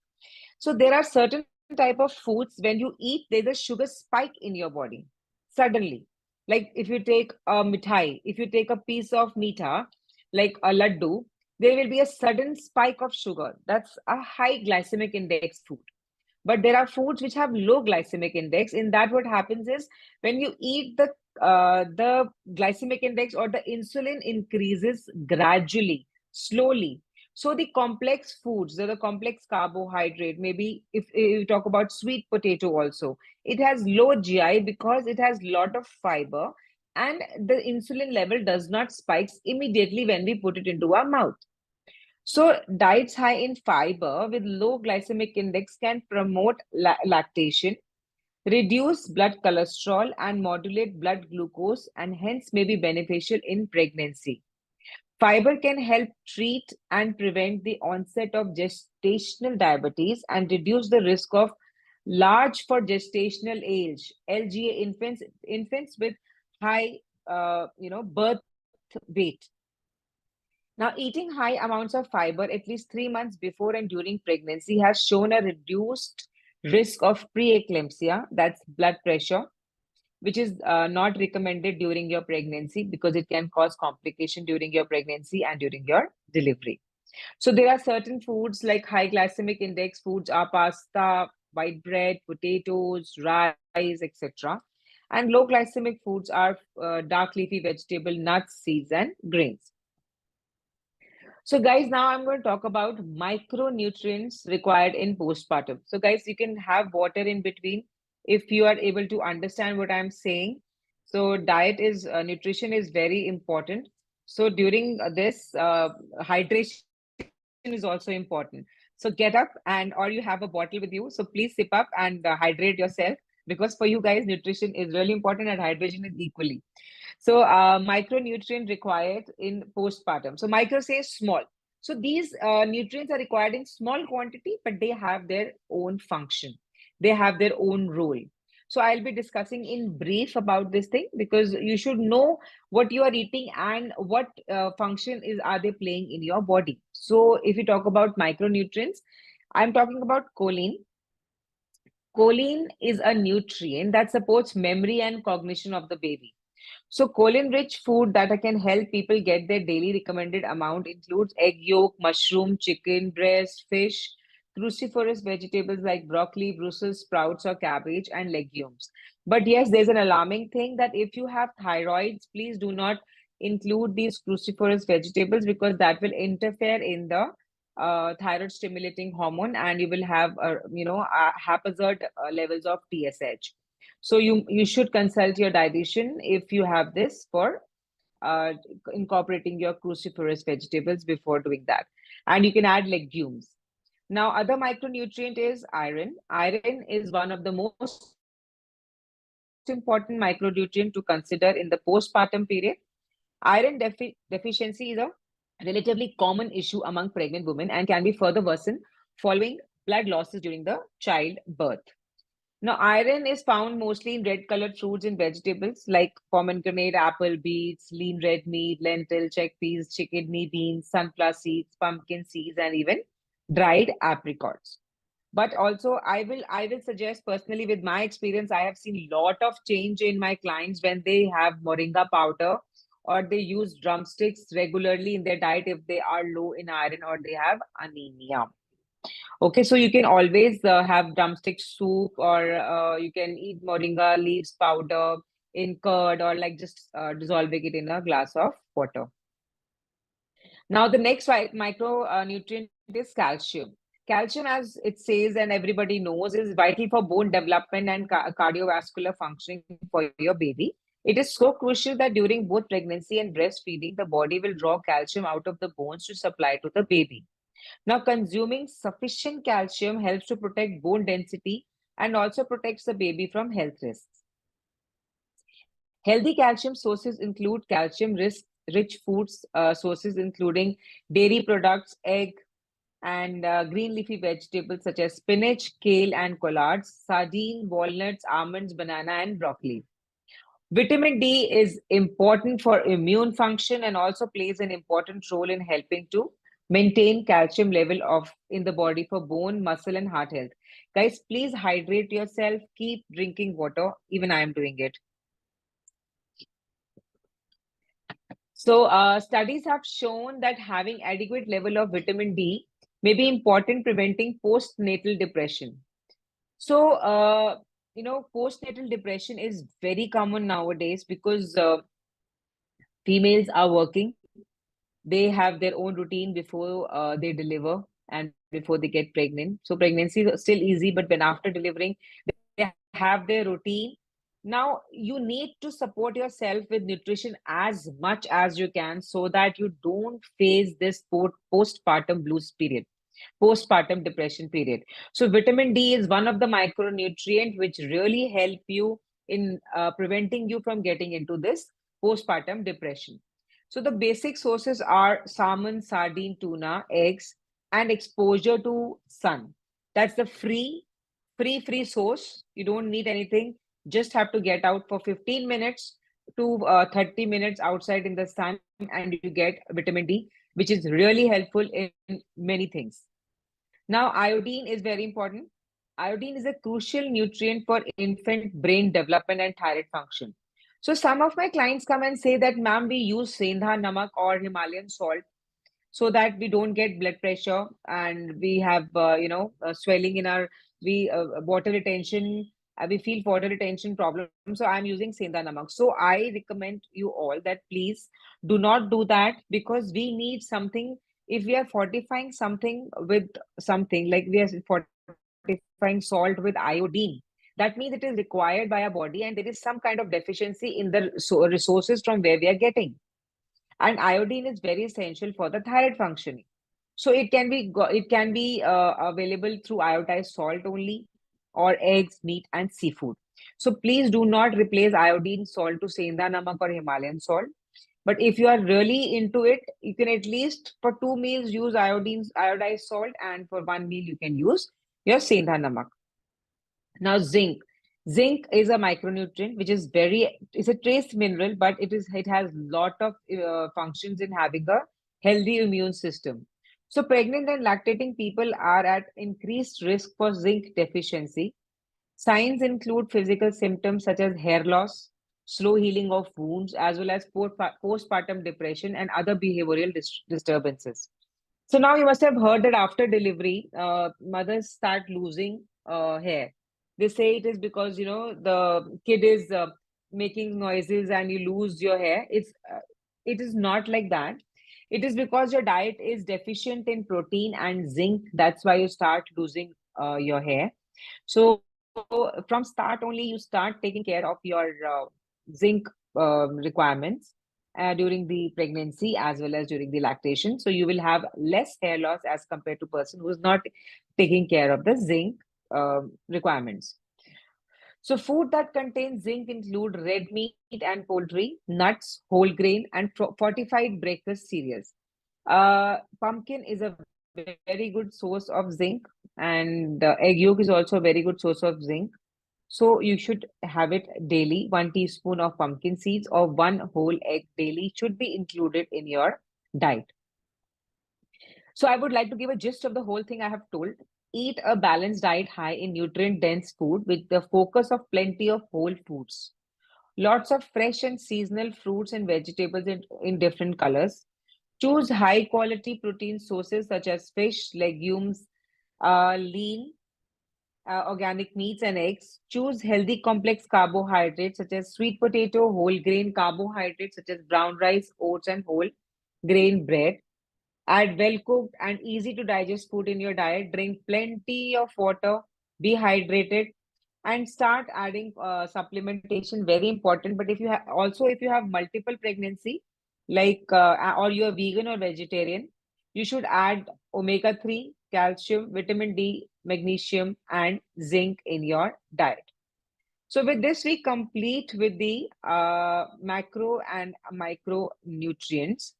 So there are certain type of foods when you eat, there's a sugar spike in your body suddenly. Like if you take a mithai, if you take a piece of meetha, like a laddu, there will be a sudden spike of sugar. That's a high glycemic index food. But there are foods which have low glycemic index. In that, what happens is when you eat the glycemic index or the insulin increases gradually, slowly. So the complex foods, the complex carbohydrate, maybe if you talk about sweet potato also, it has low GI because it has lot of fiber, and the insulin level does not spikes immediately when we put it into our mouth. So, diets high in fiber with low glycemic index can promote lactation, reduce blood cholesterol, and modulate blood glucose, and hence may be beneficial in pregnancy. Fiber can help treat and prevent the onset of gestational diabetes and reduce the risk of large for gestational age (LGA) infants with high birth weight. Now, eating high amounts of fiber at least 3 months before and during pregnancy has shown a reduced risk of preeclampsia, that's blood pressure, which is not recommended during your pregnancy because it can cause complication during your pregnancy and during your delivery. So there are certain foods like high glycemic index foods are pasta, white bread, potatoes, rice, etc. And low glycemic foods are dark leafy vegetable, nuts, seeds, and grains. So, guys, now I'm going to talk about micronutrients required in postpartum. So, guys, you can have water in between if you are able to understand what I'm saying. So, nutrition is very important. So, during this, hydration is also important. So, get up and, or you have a bottle with you. So, please sip up and hydrate yourself because for you guys, nutrition is really important and hydration is equally. So, micronutrient required in postpartum. So, micro says small. So, these nutrients are required in small quantity, but they have their own function. They have their own role. So, I'll be discussing in brief about this thing because you should know what you are eating and what function are they playing in your body. So, if you talk about micronutrients, I'm talking about choline. Choline is a nutrient that supports memory and cognition of the baby. So choline-rich food that can help people get their daily recommended amount includes egg yolk, mushroom, chicken, breast, fish, cruciferous vegetables like broccoli, Brussels sprouts, or cabbage, and legumes. But yes, there's an alarming thing that if you have thyroids, please do not include these cruciferous vegetables because that will interfere in the thyroid stimulating hormone, and you will have haphazard levels of TSH. So you should consult your dietitian if you have this for uh, incorporating your cruciferous vegetables before doing that. And you can add legumes. Now, other micronutrient is iron. Iron is one of the most important micronutrient to consider in the postpartum period. Iron deficiency is a relatively common issue among pregnant women and can be further worsened following blood losses during the childbirth. Now, iron is found mostly in red colored fruits and vegetables like pomegranate, apple, beets, lean red meat, lentil, chickpeas, kidney beans, sunflower seeds, pumpkin seeds, and even dried apricots. But also, I will suggest personally, with my experience, I have seen lot of change in my clients when they have moringa powder or they use drumsticks regularly in their diet if they are low in iron or they have anemia. Okay, so you can always have drumstick soup, or you can eat moringa leaves powder in curd, or like just dissolving it in a glass of water. Now, the next micronutrient is calcium. Calcium, as it says and everybody knows, is vital for bone development and cardiovascular functioning for your baby. It is so crucial that during both pregnancy and breastfeeding, the body will draw calcium out of the bones to supply to the baby. Now, consuming sufficient calcium helps to protect bone density and also protects the baby from health risks. Healthy calcium sources include rich foods sources including dairy products, egg, and green leafy vegetables such as spinach, kale, and collards, sardine, walnuts, almonds, banana, and broccoli. Vitamin D is important for immune function and also plays an important role in helping to maintain calcium level of in the body for bone, muscle, and heart health. Guys, please hydrate yourself. Keep drinking water. Even I am doing it. So, studies have shown that having adequate level of vitamin D may be important preventing postnatal depression. So, postnatal depression is very common nowadays because females are working. They have their own routine before they deliver and before they get pregnant. So pregnancy is still easy, but when after delivering, they have their routine. Now you need to support yourself with nutrition as much as you can so that you don't face this postpartum blues period, postpartum depression period. So vitamin D is one of the micronutrient which really help you in preventing you from getting into this postpartum depression. So the basic sources are salmon, sardine, tuna, eggs, and exposure to sun. That's the free source. You don't need anything. Just have to get out for 15 minutes to 30 minutes outside in the sun, and you get vitamin D, which is really helpful in many things. Now, iodine is very important. Iodine is a crucial nutrient for infant brain development and thyroid function. So some of my clients come and say that, ma'am, we use Sendha namak or Himalayan salt so that we don't get blood pressure and we have, swelling in our, water retention, we feel water retention problem. So I'm using Sendha namak. So I recommend you all that please do not do that because we need something. If we are fortifying something with something like we are fortifying salt with iodine, that means it is required by our body and there is some kind of deficiency in the resources from where we are getting. And iodine is very essential for the thyroid functioning. So it can be available through iodized salt only, or eggs, meat, and seafood. So please do not replace iodine salt to Sendha namak or Himalayan salt. But if you are really into it, you can at least for 2 meals use iodized salt, and for 1 meal you can use your Sendha namak. Now, zinc. Zinc is a micronutrient which is it's a trace mineral, but it has lot of functions in having a healthy immune system. So pregnant and lactating people are at increased risk for zinc deficiency. Signs include physical symptoms such as hair loss, slow healing of wounds, as well as postpartum depression and other behavioral disturbances. So now you must have heard that after delivery, mothers start losing hair. They say it is because the kid is making noises and you lose your hair. It is not like that. It is because your diet is deficient in protein and zinc. That's why you start losing your hair. So from start only, you start taking care of your zinc requirements during the pregnancy as well as during the lactation. So you will have less hair loss as compared to person who is not taking care of the zinc requirements. So food that contains zinc include red meat and poultry, nuts, whole grain, and fortified breakfast cereals. Pumpkin is a very good source of zinc, and egg yolk is also a very good source of zinc. So you should have it daily. 1 teaspoon of pumpkin seeds or one whole egg daily should be included in your diet. So I would like to give a gist of the whole thing I have told. Eat a balanced diet high in nutrient-dense food with the focus of plenty of whole foods. Lots of fresh and seasonal fruits and vegetables in different colors. Choose high quality protein sources such as fish, legumes, lean, organic meats, and eggs. Choose healthy complex carbohydrates such as sweet potato, whole grain carbohydrates such as brown rice, oats, and whole grain bread. Add well cooked and easy to digest food in your diet. Drink plenty of water. Be hydrated and start adding supplementation. Very important. But if you have also if you have multiple pregnancy, like or you're vegan or vegetarian, you should add omega-3, calcium, vitamin D, magnesium, and zinc in your diet. So with this, we complete with the macro and micronutrients.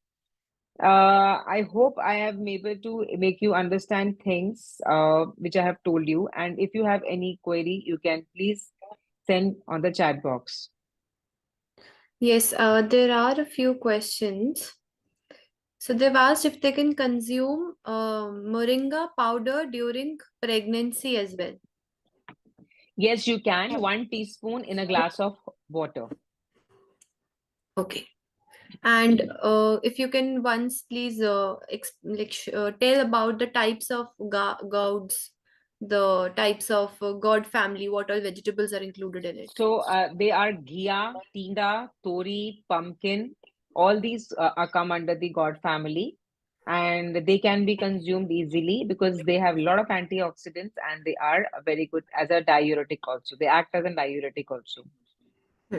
I hope I am able to make you understand things which I have told you. And if you have any query, you can please send on the chat box. Yes, there are a few questions. So they've asked if they can consume moringa powder during pregnancy as well. Yes, you can. 1 teaspoon in a glass of water. Okay. And if you can once please tell about the types of gourds, the types of gourd family, what all vegetables are included in it. So they are ghia, tinda, tori, pumpkin. All these are come under the gourd family, and they can be consumed easily because they have a lot of antioxidants and they are very good as a diuretic also. They act as a diuretic also. Hmm.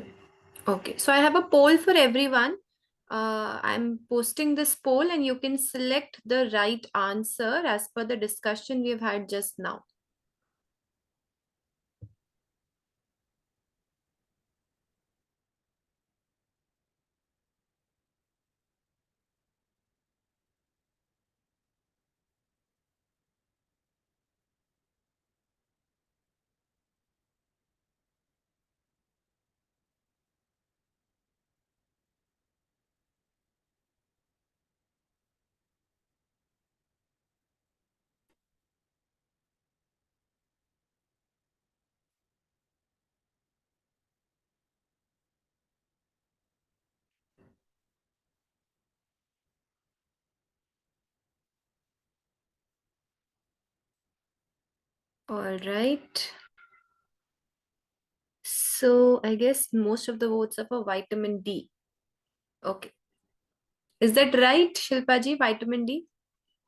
Okay, so I have a poll for everyone. I'm posting this poll and you can select the right answer as per the discussion we've had just now. All right. So I guess most of the votes are for vitamin D. Okay. Is that right, Shilpaji? Vitamin D?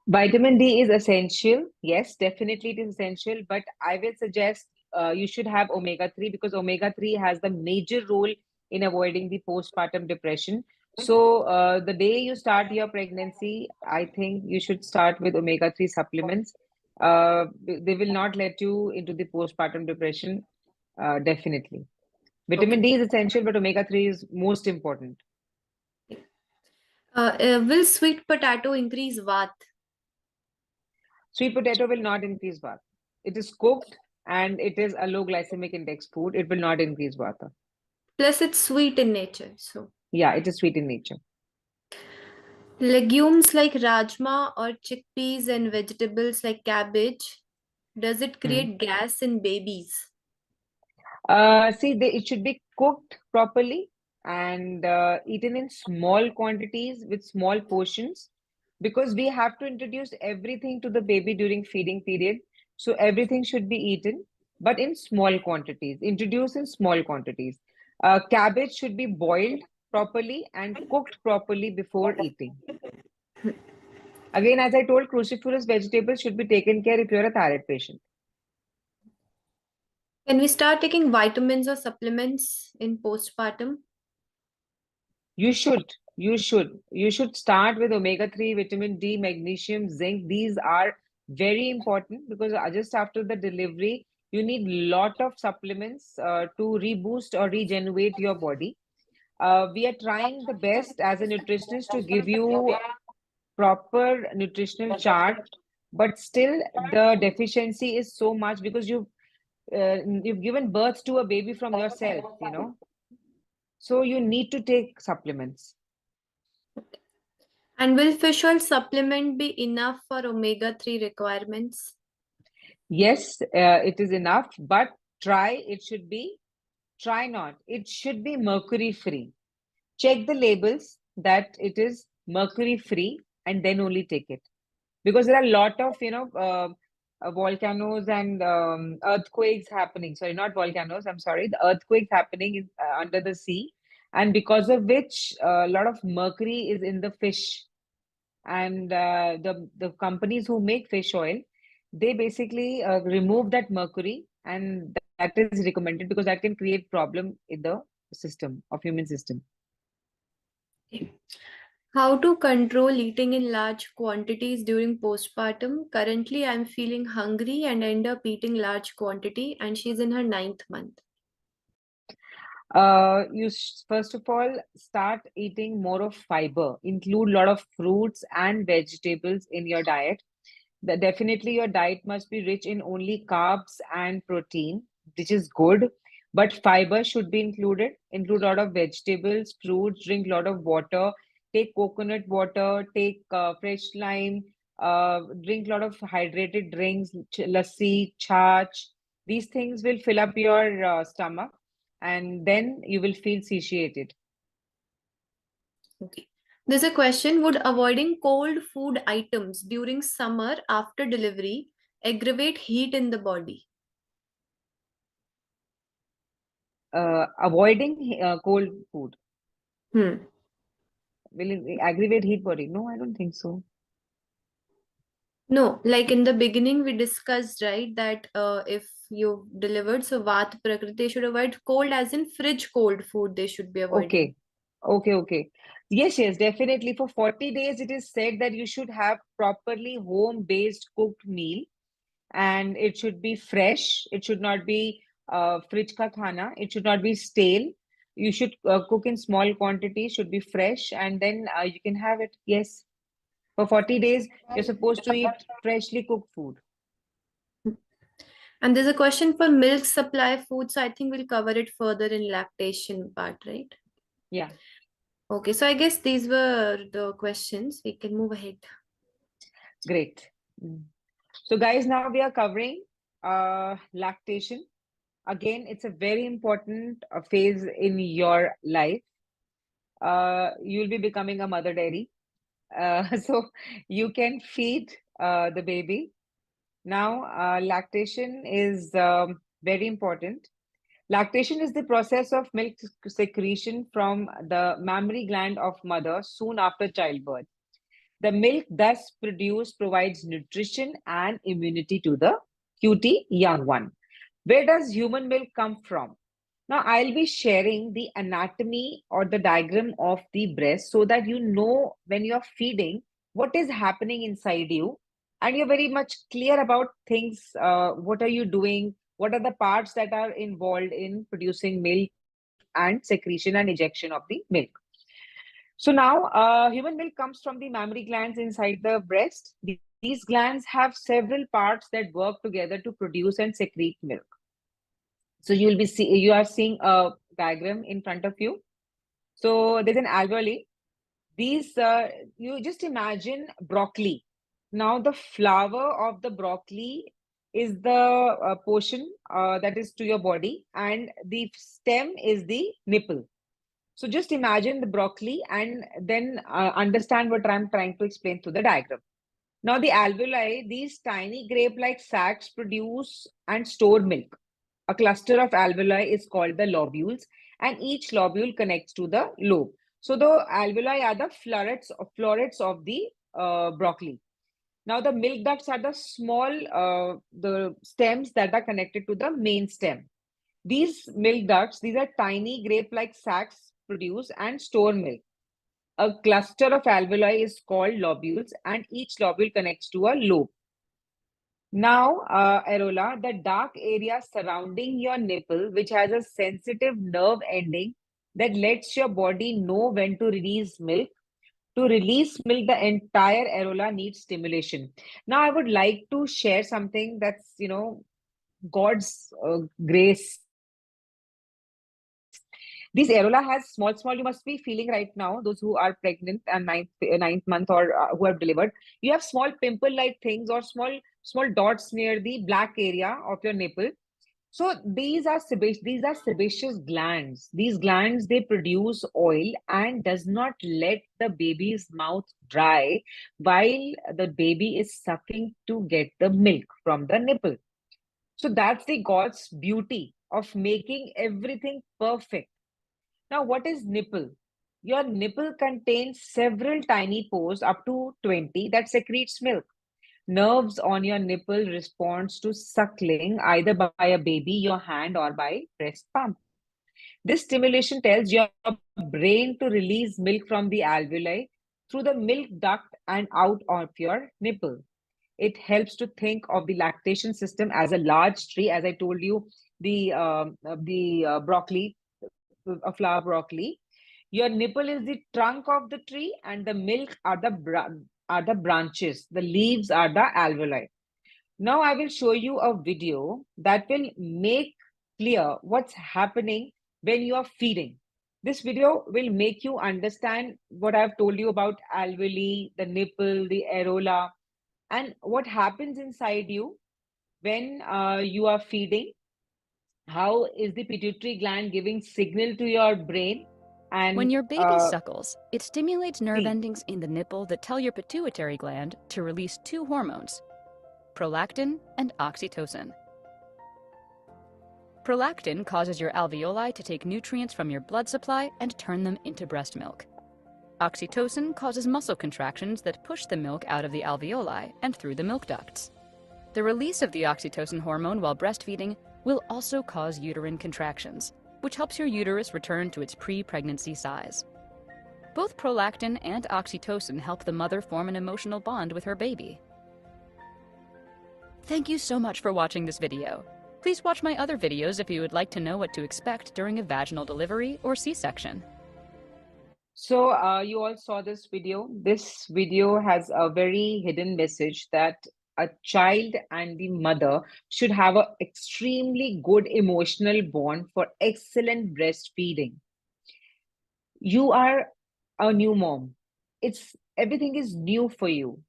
Vitamin D is essential. Yes, definitely it is essential. But I will suggest you should have omega-3 because omega-3 has the major role in avoiding the postpartum depression. So the day you start your pregnancy, I think you should start with omega-3 supplements. They will not let you into the postpartum depression, definitely. Vitamin Okay. D is essential, but omega-3 is most important. Will sweet potato increase VAT? Sweet potato will not increase vata. It is cooked and it is a low glycemic index food. It will not increase vata. Plus, it's sweet in nature. So, Yeah, it is sweet in nature. legumes like rajma or chickpeas and vegetables like cabbage, does it Hmm. create gas in babies? See, it should be cooked properly and eaten in small quantities with small portions because we have to introduce everything to the baby during feeding period. So everything should be eaten, but in small quantities, introduced in small quantities. Cabbage should be boiled properly and cooked properly before eating. Again, as I told, cruciferous vegetables should be taken care if you're a thyroid patient. Can we start taking vitamins or supplements in postpartum? You should, you should start with omega-3, vitamin D, magnesium, zinc. These are very important because just after the delivery, you need lot of supplements to reboost or regenerate your body. We are trying the best as a nutritionist to give you proper nutritional chart, but still the deficiency is so much because you've given birth to a baby from yourself, so you need to take supplements. And will fish oil supplement be enough for omega-3 requirements? Yes, it is enough, but try not. It should be mercury free. Check the labels that it is mercury free and then only take it. Because there are a lot of, volcanoes and earthquakes happening. Sorry, not volcanoes, I'm sorry. The earthquakes happening under the sea. And because of which a lot of mercury is in the fish. And the companies who make fish oil, they basically remove that mercury, and that is recommended because that can create problem in the system of human system. How to control eating in large quantities during postpartum? Currently, I'm feeling hungry and end up eating large quantity, and she's in her 9th month. First of all start eating more of fiber. Include a lot of fruits and vegetables in your diet. Definitely your diet must be rich in only carbs and protein, which is good, but fiber should be included. Include a lot of vegetables, fruits, drink a lot of water, take coconut water, take fresh lime, drink a lot of hydrated drinks, lassi, chach. These things will fill up your stomach, and then you will feel satiated. Okay. There's a question: would avoiding cold food items during summer after delivery aggravate heat in the body? Avoiding cold food Hmm. will it aggravate heat body? No, I don't think so. No, like in the beginning, we discussed, right, that if you delivered, so Vat Prakriti should avoid cold, as in fridge cold food, they should be avoiding. Okay. Okay. Yes, definitely. For 40 days, it is said that you should have properly home-based cooked meal, and it should be fresh. It should not be fridge ka khana. It should not be stale. You should cook in small quantities, should be fresh, and then you can have it. Yes. For 40 days, you're supposed to eat freshly cooked food. And there's a question for milk supply food, so I think we'll cover it further in lactation part, right? Yeah, Okay, so I guess these were the questions. We can move ahead. great. Mm. So, guys, now we are covering lactation. Again, it's a very important phase in your life. You'll be becoming a mother dairy. So you can feed the baby. Now, lactation is very important. Lactation is the process of milk secretion from the mammary gland of mother soon after childbirth. The milk thus produced provides nutrition and immunity to the cutie young one. Where does human milk come from? Now, I'll be sharing the anatomy or the diagram of the breast so that you know when you're feeding what is happening inside you, and you're very much clear about things. What are you doing? What are the parts that are involved in producing milk and secretion and ejection of the milk? So now, human milk comes from the mammary glands inside the breast. These glands have several parts that work together to produce and secrete milk. So you are seeing a diagram in front of you. So there's an alveoli. These you just imagine broccoli. Now the flower of the broccoli is the portion that is to your body, and the stem is the nipple. So just imagine the broccoli and then understand what I'm trying to explain through the diagram. Now the alveoli, these tiny grape-like sacs produce and store milk. A cluster of alveoli is called the lobules, and each lobule connects to the lobe. So the alveoli are the florets of the broccoli. Now the milk ducts are the small the stems that are connected to the main stem. These milk ducts, these are tiny grape-like sacs, produce and store milk. A cluster of alveoli is called lobules, and each lobule connects to a lobe. Now, Arola, the dark area surrounding your nipple, which has a sensitive nerve ending that lets your body know when to release milk. To release milk, the entire areola needs stimulation. Now, I would like to share something that's, God's grace. This areola has small, you must be feeling right now, those who are pregnant and ninth month or who have delivered, you have small pimple-like things or small dots near the black area of your nipple. So these are sebaceous glands. These glands, they produce oil and does not let the baby's mouth dry while the baby is sucking to get the milk from the nipple. So that's the God's beauty of making everything perfect. Now, what is nipple? Your nipple contains several tiny pores, up to 20, that secretes milk. Nerves on your nipple responds to suckling either by a baby, your hand, or by breast pump. This stimulation tells your brain to release milk from the alveoli through the milk duct and out of your nipple. It helps to think of the lactation system as a large tree, as I told you, the broccoli, a flower broccoli. Your nipple is the trunk of the tree, and the milk are the branches. The leaves are the alveoli. Now I will show you a video that will make clear what's happening when you are feeding. This video will make you understand what I've told you about alveoli, the nipple, the areola, and what happens inside you when you are feeding. How is the pituitary gland giving signal to your brain? When And your baby suckles, it stimulates nerve see, endings in the nipple that tell your pituitary gland to release two hormones, prolactin and oxytocin. Prolactin causes your alveoli to take nutrients from your blood supply and turn them into breast milk. Oxytocin causes muscle contractions that push the milk out of the alveoli and through the milk ducts. The release of the oxytocin hormone while breastfeeding will also cause uterine contractions, which helps your uterus return to its pre-pregnancy size. Both prolactin and oxytocin help the mother form an emotional bond with her baby. Thank you so much for watching this video. Please watch my other videos if you would like to know what to expect during a vaginal delivery or C-section. so you all saw this video. This video has a very hidden message that a child and the mother should have an extremely good emotional bond for excellent breastfeeding. You are a new mom. It's everything is new for you.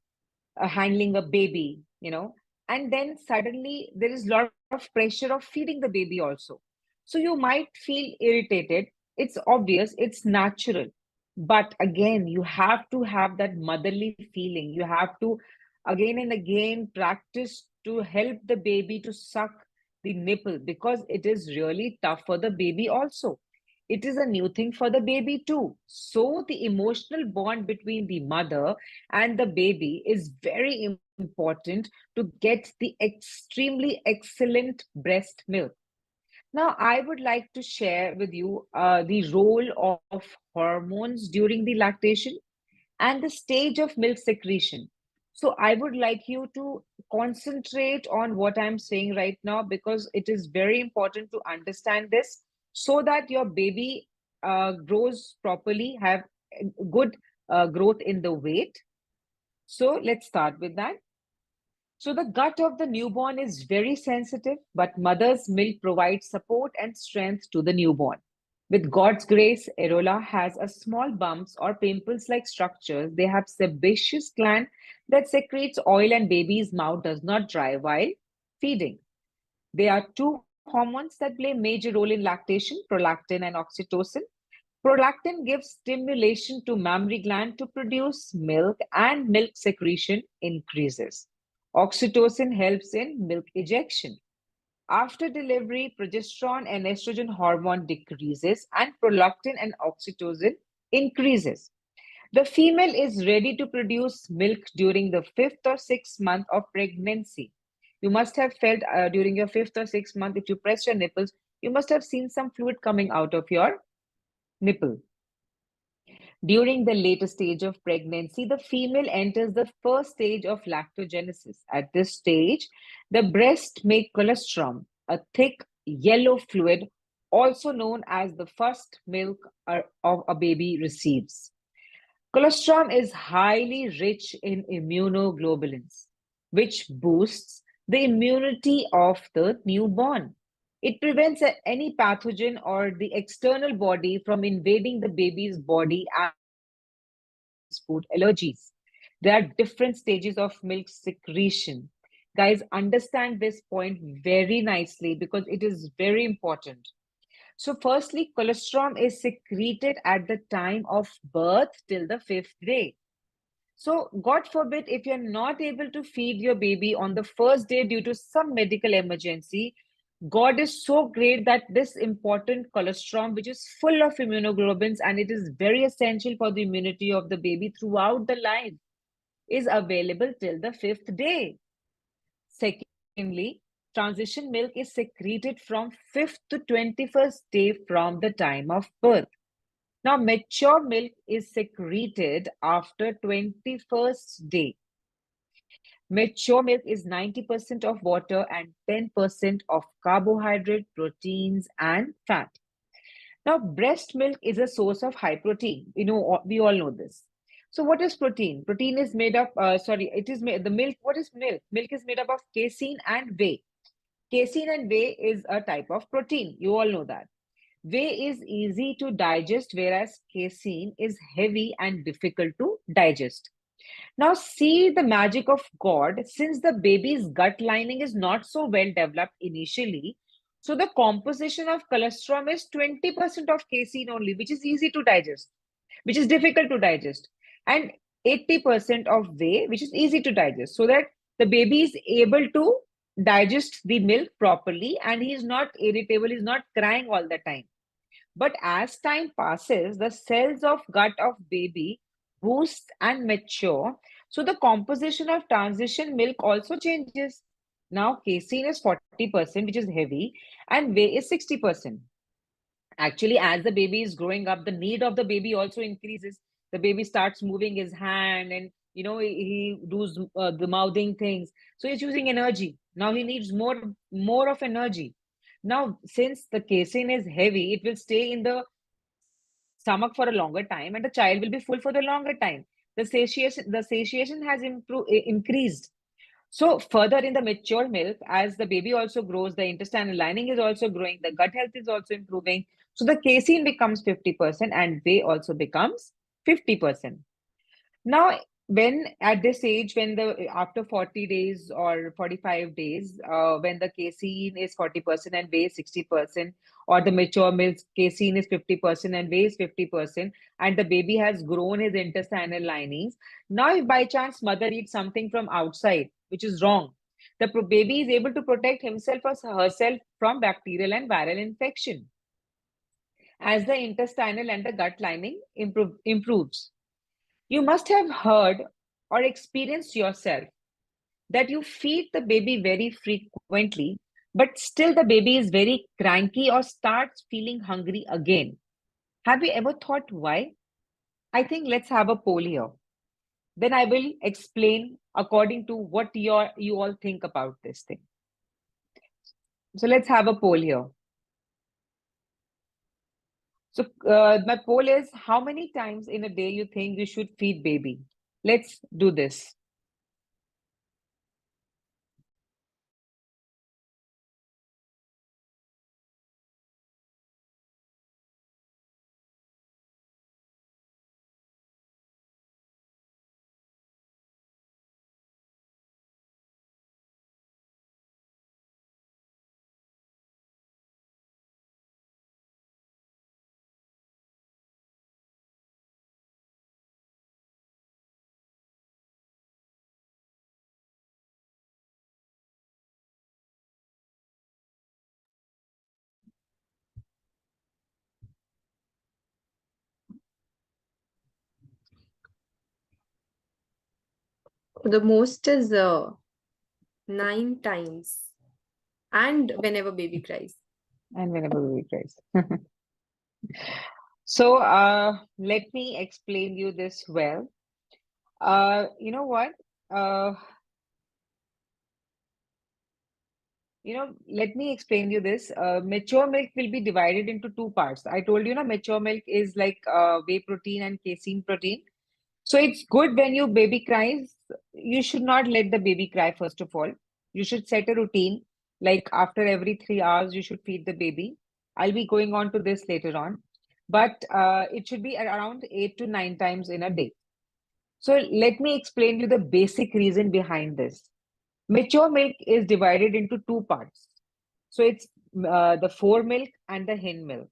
Handling a baby, and then suddenly there is a lot of pressure of feeding the baby also. So you might feel irritated. It's obvious, it's natural. But again, you have to have that motherly feeling. You have to again and again practice to help the baby to suck the nipple because it is really tough for the baby also. It is a new thing for the baby too. So the emotional bond between the mother and the baby is very important to get the extremely excellent breast milk. Now, I would like to share with you the role of hormones during the lactation and the stage of milk secretion. So, I would like you to concentrate on what I'm saying right now because it is very important to understand this so that your baby grows properly, have good growth in the weight. So, let's start with that. So the gut of the newborn is very sensitive, but mother's milk provides support and strength to the newborn. With God's grace, areola has a small bumps or pimples-like structures. They have sebaceous gland that secretes oil and baby's mouth does not dry while feeding. There are two hormones that play a major role in lactation, prolactin and oxytocin. Prolactin gives stimulation to mammary gland to produce milk and milk secretion increases. Oxytocin helps in milk ejection. After delivery, progesterone and estrogen hormone decreases and prolactin and oxytocin increases. The female is ready to produce milk during the 5th or 6th month of pregnancy. You must have felt during your 5th or 6th month, if you press your nipples, you must have seen some fluid coming out of your nipple. During the later stage of pregnancy, the female enters the first stage of lactogenesis. At this stage, the breast make colostrum, a thick yellow fluid, also known as the first milk of a baby receives. Colostrum is highly rich in immunoglobulins, which boosts the immunity of the newborn. It prevents any pathogen or the external body from invading the baby's body and food allergies. There are different stages of milk secretion. Guys, understand this point very nicely because it is very important. So, firstly, colostrum is secreted at the time of birth till the fifth day. So, God forbid, if you're not able to feed your baby on the first day due to some medical emergency, God is so great that this important colostrum, which is full of immunoglobulins and it is very essential for the immunity of the baby throughout the life, is available till the fifth day. Secondly, transition milk is secreted from 5th to 21st day from the time of birth. Now, mature milk is secreted after 21st day. Mature milk is 90% of water and 10% of carbohydrate, proteins, and fat. Now, breast milk is a source of high protein. We all know this. So, what is protein? Protein is made up, it is made, the milk, what is milk? Milk is made up of casein and whey. Casein and whey is a type of protein. You all know that. Whey is easy to digest, whereas casein is heavy and difficult to digest. Now, see the magic of God. Since the baby's gut lining is not so well developed initially, so the composition of colostrum is 20% of casein only, which is easy to digest, which is difficult to digest, and 80% of whey, which is easy to digest, so that the baby is able to digest the milk properly and he is not irritable, he's not crying all the time. But as time passes, the cells of gut of baby boost and mature. So the composition of transition milk also changes. Now casein is 40%, which is heavy, and whey is 60%. Actually, as the baby is growing up, the need of the baby also increases. The baby starts moving his hand and he does the mouthing things. So he's using energy. Now he needs more of energy. Now, since the casein is heavy, it will stay in the stomach for a longer time and the child will be full for the longer time. The satiation has increased. So further in the mature milk, as the baby also grows, the intestinal lining is also growing, the gut health is also improving. So the casein becomes 50% and whey also becomes 50%. Now, when at this age, when the after 40 days or 45 days, when the casein is 40% and whey is 60%, or the mature milk casein is 50% and whey is 50%, and the baby has grown his intestinal linings. Now, if by chance mother eats something from outside, which is wrong, the baby is able to protect himself or herself from bacterial and viral infection as the intestinal and the gut lining improves. You must have heard or experienced yourself that you feed the baby very frequently, but still the baby is very cranky or starts feeling hungry again. Have you ever thought why? I think let's have a poll here. Then I will explain according to what you all think about this thing. So let's have a poll here. So my poll is, how many times in a day you think you should feed baby? Let's do this. The most is 9 times, and whenever baby cries. And whenever baby cries. So let me explain you this well. You know what? Let me explain you this. Mature milk will be divided into two parts. I told you, mature milk is like whey protein and casein protein. So it's good when your baby cries. You should not let the baby cry, first of all. You should set a routine, like after every 3 hours, you should feed the baby. I'll be going on to this later on, but it should be around 8 to 9 times in a day. So let me explain you the basic reason behind this. Mature milk is divided into two parts. So it's the fore milk and the hin milk.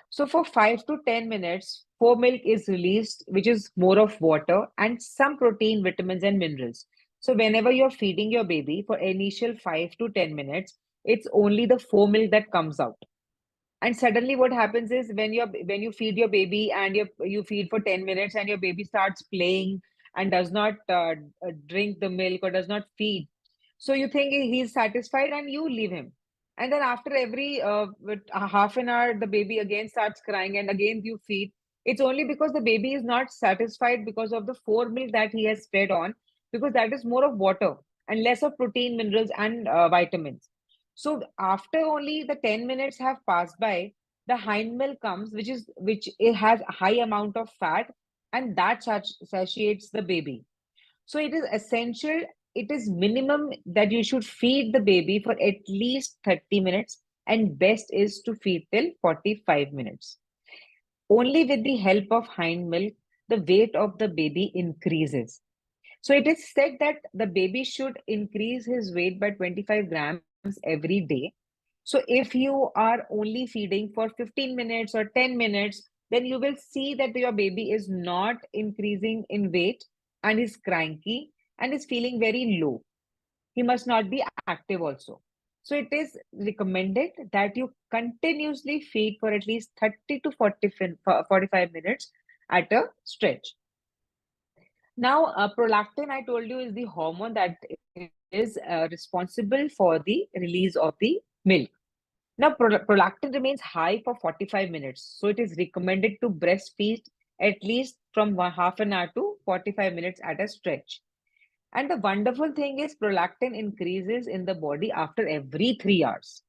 So for 5 to 10 minutes, fore milk is released, which is more of water and some protein, vitamins, and minerals. So whenever you're feeding your baby for initial 5 to 10 minutes, it's only the fore milk that comes out. And suddenly what happens is when you feed your baby and you feed for 10 minutes and your baby starts playing and does not drink the milk or does not feed, so you think he's satisfied and you leave him. And then after every with a half an hour, the baby again starts crying and again you feed. It's only because the baby is not satisfied because of the fore milk that he has fed on, because that is more of water and less of protein, minerals, and vitamins. So after only the 10 minutes have passed by, the hind milk comes, which it has a high amount of fat, and that satiates the baby. So it is essential, it is minimum that you should feed the baby for at least 30 minutes, and best is to feed till 45 minutes. Only with the help of hind milk, the weight of the baby increases. So it is said that the baby should increase his weight by 25 grams every day. So if you are only feeding for 15 minutes or 10 minutes, then you will see that your baby is not increasing in weight and is cranky and is feeling very low. He must not be active also. So it is recommended that you continuously feed for at least 30 to 45 minutes at a stretch. Now, prolactin, I told you, is the hormone that is responsible for the release of the milk. Now, prolactin remains high for 45 minutes. So it is recommended to breastfeed at least from half an hour to 45 minutes at a stretch. And the wonderful thing is prolactin increases in the body after every 3 hours.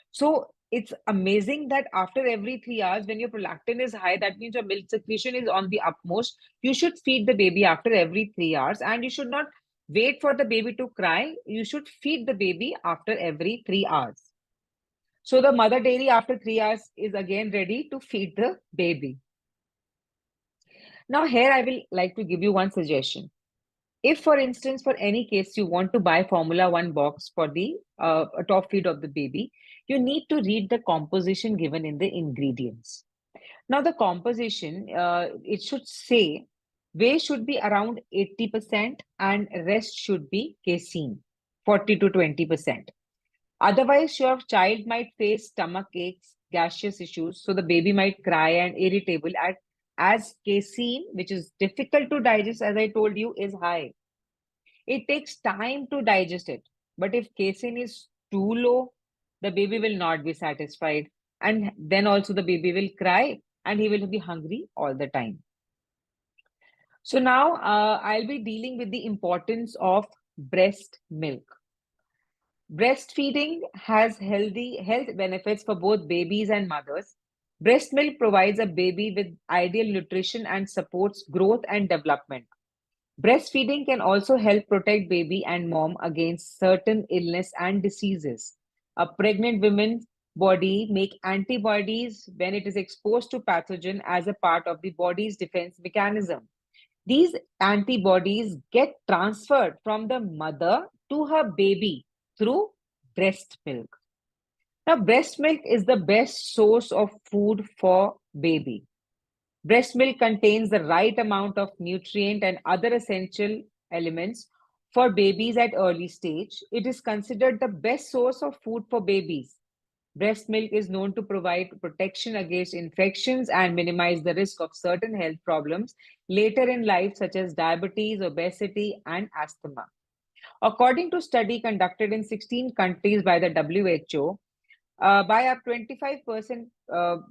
So it's amazing that after every 3 hours, when your prolactin is high, that means your milk secretion is on the upmost. You should feed the baby after every 3 hours, and you should not wait for the baby to cry. You should feed the baby after every 3 hours. So the mother dairy after 3 hours is again ready to feed the baby. Now here I will like to give you one suggestion. If, for instance, for any case you want to buy Formula One box for the top feed of the baby, you need to read the composition given in the ingredients. Now, the composition, it should say whey should be around 80% and rest should be casein, 40 to 20%. Otherwise, your child might face stomach aches, gaseous issues, so the baby might cry and irritable as casein, which is difficult to digest, as I told you, is high. It takes time to digest it. But if casein is too low, the baby will not be satisfied. And then also the baby will cry and he will be hungry all the time. So now I'll be dealing with the importance of breast milk. Breastfeeding has health benefits for both babies and mothers. Breast milk provides a baby with ideal nutrition and supports growth and development. Breastfeeding can also help protect baby and mom against certain illness and diseases. A pregnant woman's body make antibodies when it is exposed to pathogen as a part of the body's defense mechanism. These antibodies get transferred from the mother to her baby through breast milk. Now, breast milk is the best source of food for baby. Breast milk contains the right amount of nutrient and other essential elements for babies at early stage. It is considered the best source of food for babies. Breast milk is known to provide protection against infections and minimize the risk of certain health problems later in life, such as diabetes, obesity, and asthma. According to a study conducted in 16 countries by the WHO, by up 25%,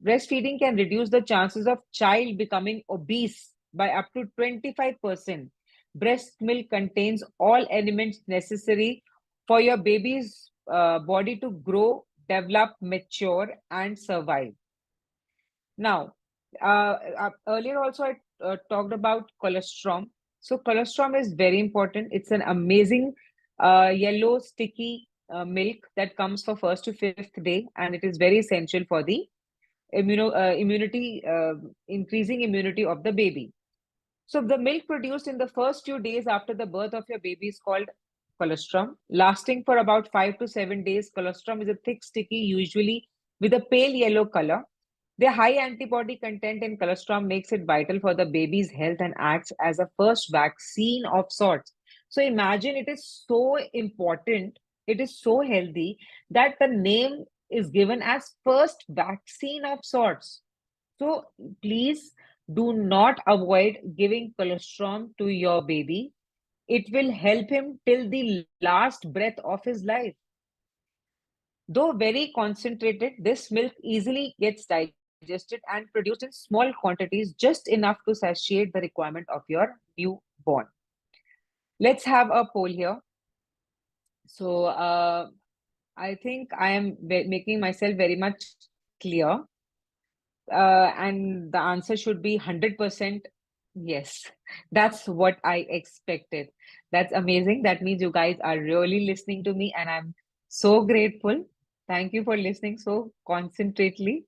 breastfeeding can reduce the chances of child becoming obese by up to 25%. Breast milk contains all elements necessary for your baby's body to grow, develop, mature, and survive. Now, earlier also I talked about colostrum. So colostrum is very important. It's an amazing yellow sticky milk that comes for first to fifth day, and it is very essential for the immunity, increasing immunity of the baby. So the milk produced in the first few days after the birth of your baby is called colostrum, lasting for about 5 to 7 days. Colostrum is a thick, sticky, usually with a pale yellow color. The high antibody content in colostrum makes it vital for the baby's health and acts as a first vaccine of sorts. So imagine, it is so important, it is so healthy that the name is given as first vaccine of sorts. So please do not avoid giving colostrum to your baby. It will help him till the last breath of his life. Though very concentrated, this milk easily gets digested and produced in small quantities, just enough to satiate the requirement of your newborn. Let's have a poll here. So I think I am making myself very much clear. And the answer should be 100% yes. That's what I expected. That's amazing. That means you guys are really listening to me, and I'm so grateful. Thank you for listening so concentrately.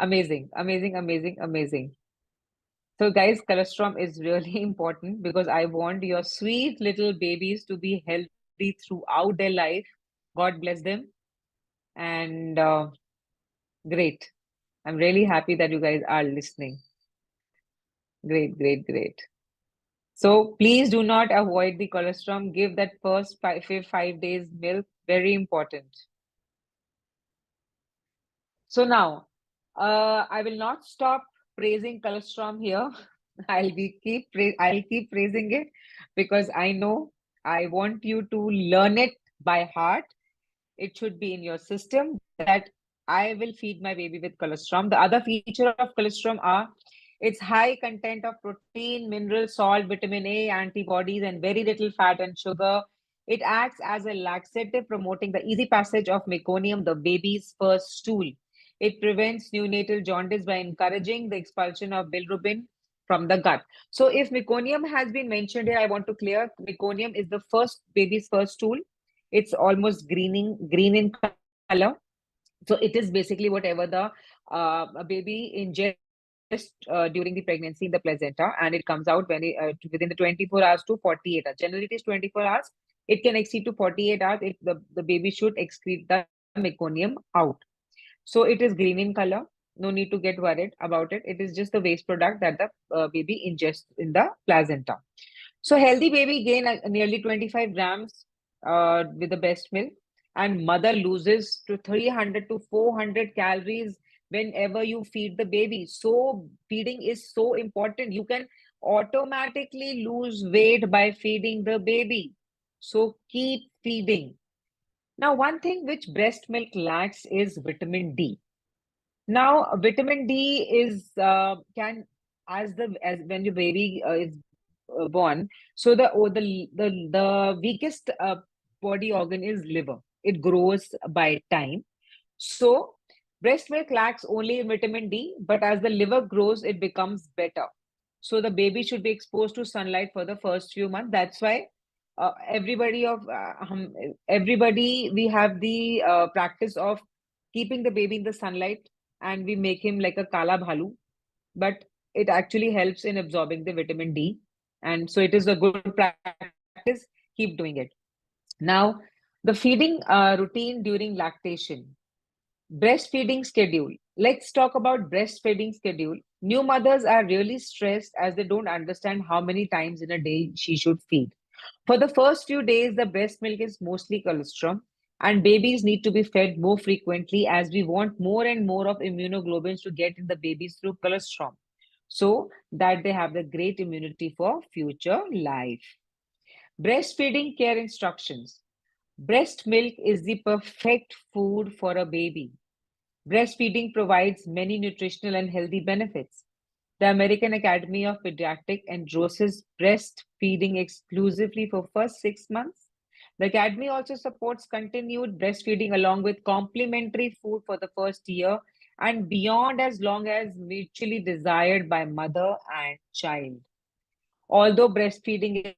Amazing, amazing, amazing, amazing. So, guys, colostrum is really important because I want your sweet little babies to be healthy throughout their life. God bless them. And great. I'm really happy that you guys are listening. Great, great, great. So please do not avoid the colostrum. Give that first 5 days milk. Very important. So now, I will not stop praising colostrum here. I'll keep praising it because I know I want you to learn it by heart. It should be in your system that I will feed my baby with colostrum. The other feature of colostrum are its high content of protein, mineral, salt, vitamin A, antibodies, and very little fat and sugar. It acts as a laxative, promoting the easy passage of meconium, the baby's first stool. It prevents neonatal jaundice by encouraging the expulsion of bilirubin from the gut. So if meconium has been mentioned here, I want to clear meconium is the first baby's first stool. It's almost green in color. So it is basically whatever the baby ingests during the pregnancy in the placenta, and it comes out when within the 24 hours to 48 hours. Generally, it is 24 hours. It can exceed to 48 hours if the baby should excrete the meconium out. So it is green in color. No need to get worried about it. It is just the waste product that the baby ingests in the placenta. So healthy baby gain nearly 25 grams with the breast milk, and mother loses to 300 to 400 calories whenever you feed the baby. So feeding is so important. You can automatically lose weight by feeding the baby. So keep feeding. Now, one thing which breast milk lacks is vitamin D. Now, vitamin D is can as when your baby is born. So the weakest body organ is liver. It grows by time. So breast milk lacks only vitamin D, but as the liver grows, it becomes better. So the baby should be exposed to sunlight for the first few months. That's why everybody we have the practice of keeping the baby in the sunlight, and we make him like a kala bhalu, but it actually helps in absorbing the vitamin D. And so it is a good practice. Keep doing it. Now, the feeding routine during lactation. Breastfeeding schedule. Let's talk about breastfeeding schedule. New mothers are really stressed as they don't understand how many times in a day she should feed. For the first few days, the breast milk is mostly colostrum, and babies need to be fed more frequently as we want more and more of immunoglobulins to get in the babies through colostrum so that they have the great immunity for future life. Breastfeeding care instructions. Breast milk is the perfect food for a baby. Breastfeeding provides many nutritional and healthy benefits. The American Academy of Pediatrics endorses breastfeeding exclusively for first 6 months. The Academy also supports continued breastfeeding along with complementary food for the first year and beyond as long as mutually desired by mother and child. Although breastfeeding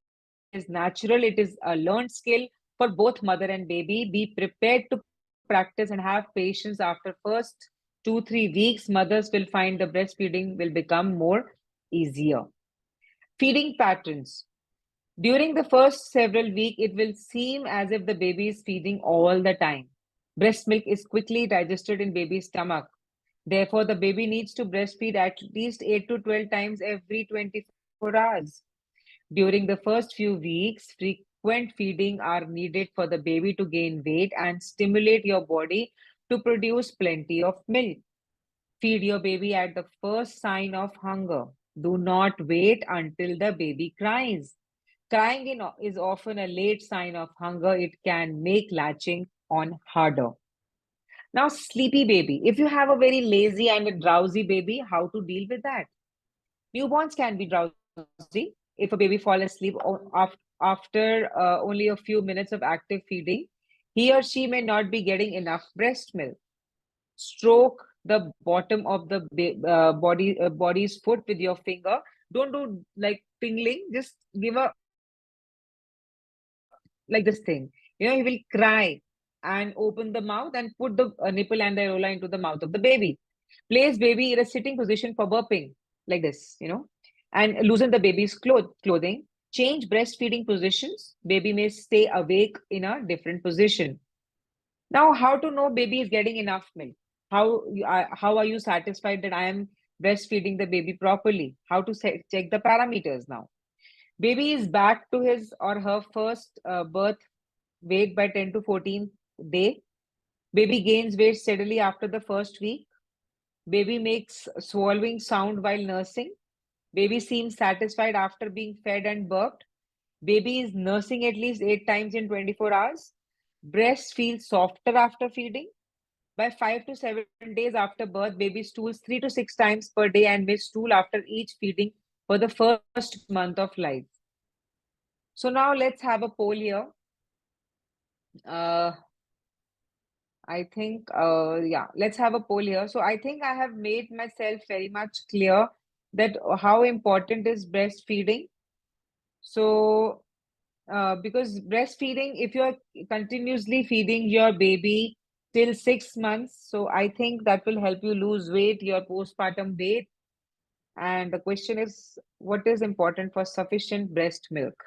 is natural, it is a learned skill for both mother and baby. Be prepared to practice and have patience. After first 2-3 weeks, mothers will find the breastfeeding will become more easier. Feeding patterns. During the first several weeks, it will seem as if the baby is feeding all the time. Breast milk is quickly digested in baby's stomach. Therefore, the baby needs to breastfeed at least 8 to 12 times every 24 hours. During the first few weeks, frequent feeding are needed for the baby to gain weight and stimulate your body to produce plenty of milk. Feed your baby at the first sign of hunger. Do not wait until the baby cries. Is often a late sign of hunger. It can make latching on harder. Now, sleepy baby. If you have a very lazy and a drowsy baby, how to deal with that? Newborns can be drowsy. If a baby falls asleep after only a few minutes of active feeding, he or she may not be getting enough breast milk. Stroke the bottom of the body's foot with your finger. Don't do like tingling. Just give a like this thing. He will cry and open the mouth and put the nipple and the areola into the mouth of the baby. Place baby in a sitting position for burping, like this, and loosen the baby's clothing. Change breastfeeding positions. Baby may stay awake in a different position. Now, how to know baby is getting enough milk? How are you satisfied that I am breastfeeding the baby properly? How to check the parameters now? Baby is back to his or her first birth weight by 10 to 14 day. Baby gains weight steadily after the first week. Baby makes swallowing sound while nursing. Baby seems satisfied after being fed and burped. Baby is nursing at least 8 times in 24 hours. Breast feels softer after feeding. By 5 to 7 days after birth, baby stools 3 to 6 times per day and may stool after each feeding for the first month of life. So now let's have a poll here. Let's have a poll here. So I think I have made myself very much clear that how important is breastfeeding. So because breastfeeding, if you're continuously feeding your baby till 6 months, so I think that will help you lose weight, your postpartum weight. And the question is, what is important for sufficient breast milk?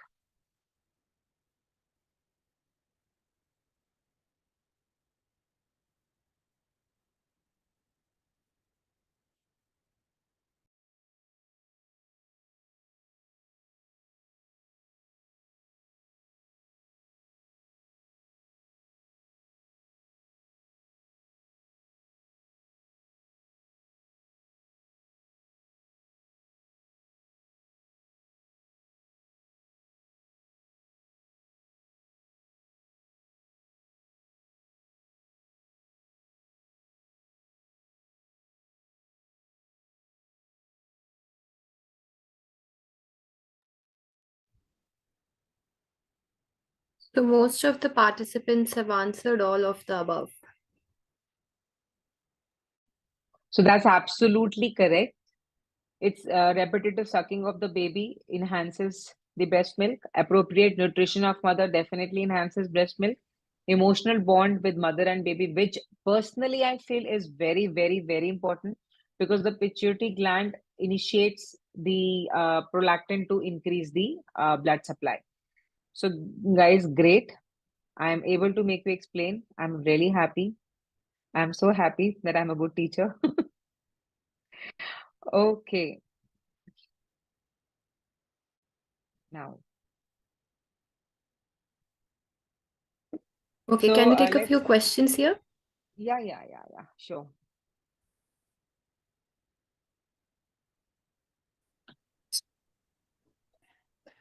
So most of the participants have answered all of the above. So that's absolutely correct. It's repetitive sucking of the baby enhances the breast milk. Appropriate nutrition of mother definitely enhances breast milk. Emotional bond with mother and baby, which personally I feel is very, very, very important because the pituitary gland initiates the prolactin to increase the blood supply. So, guys, great. I am able to make you explain. I'm really happy. I'm so happy that I'm a good teacher. Okay, now. Okay, can So we take a let's, few questions here? yeah, sure.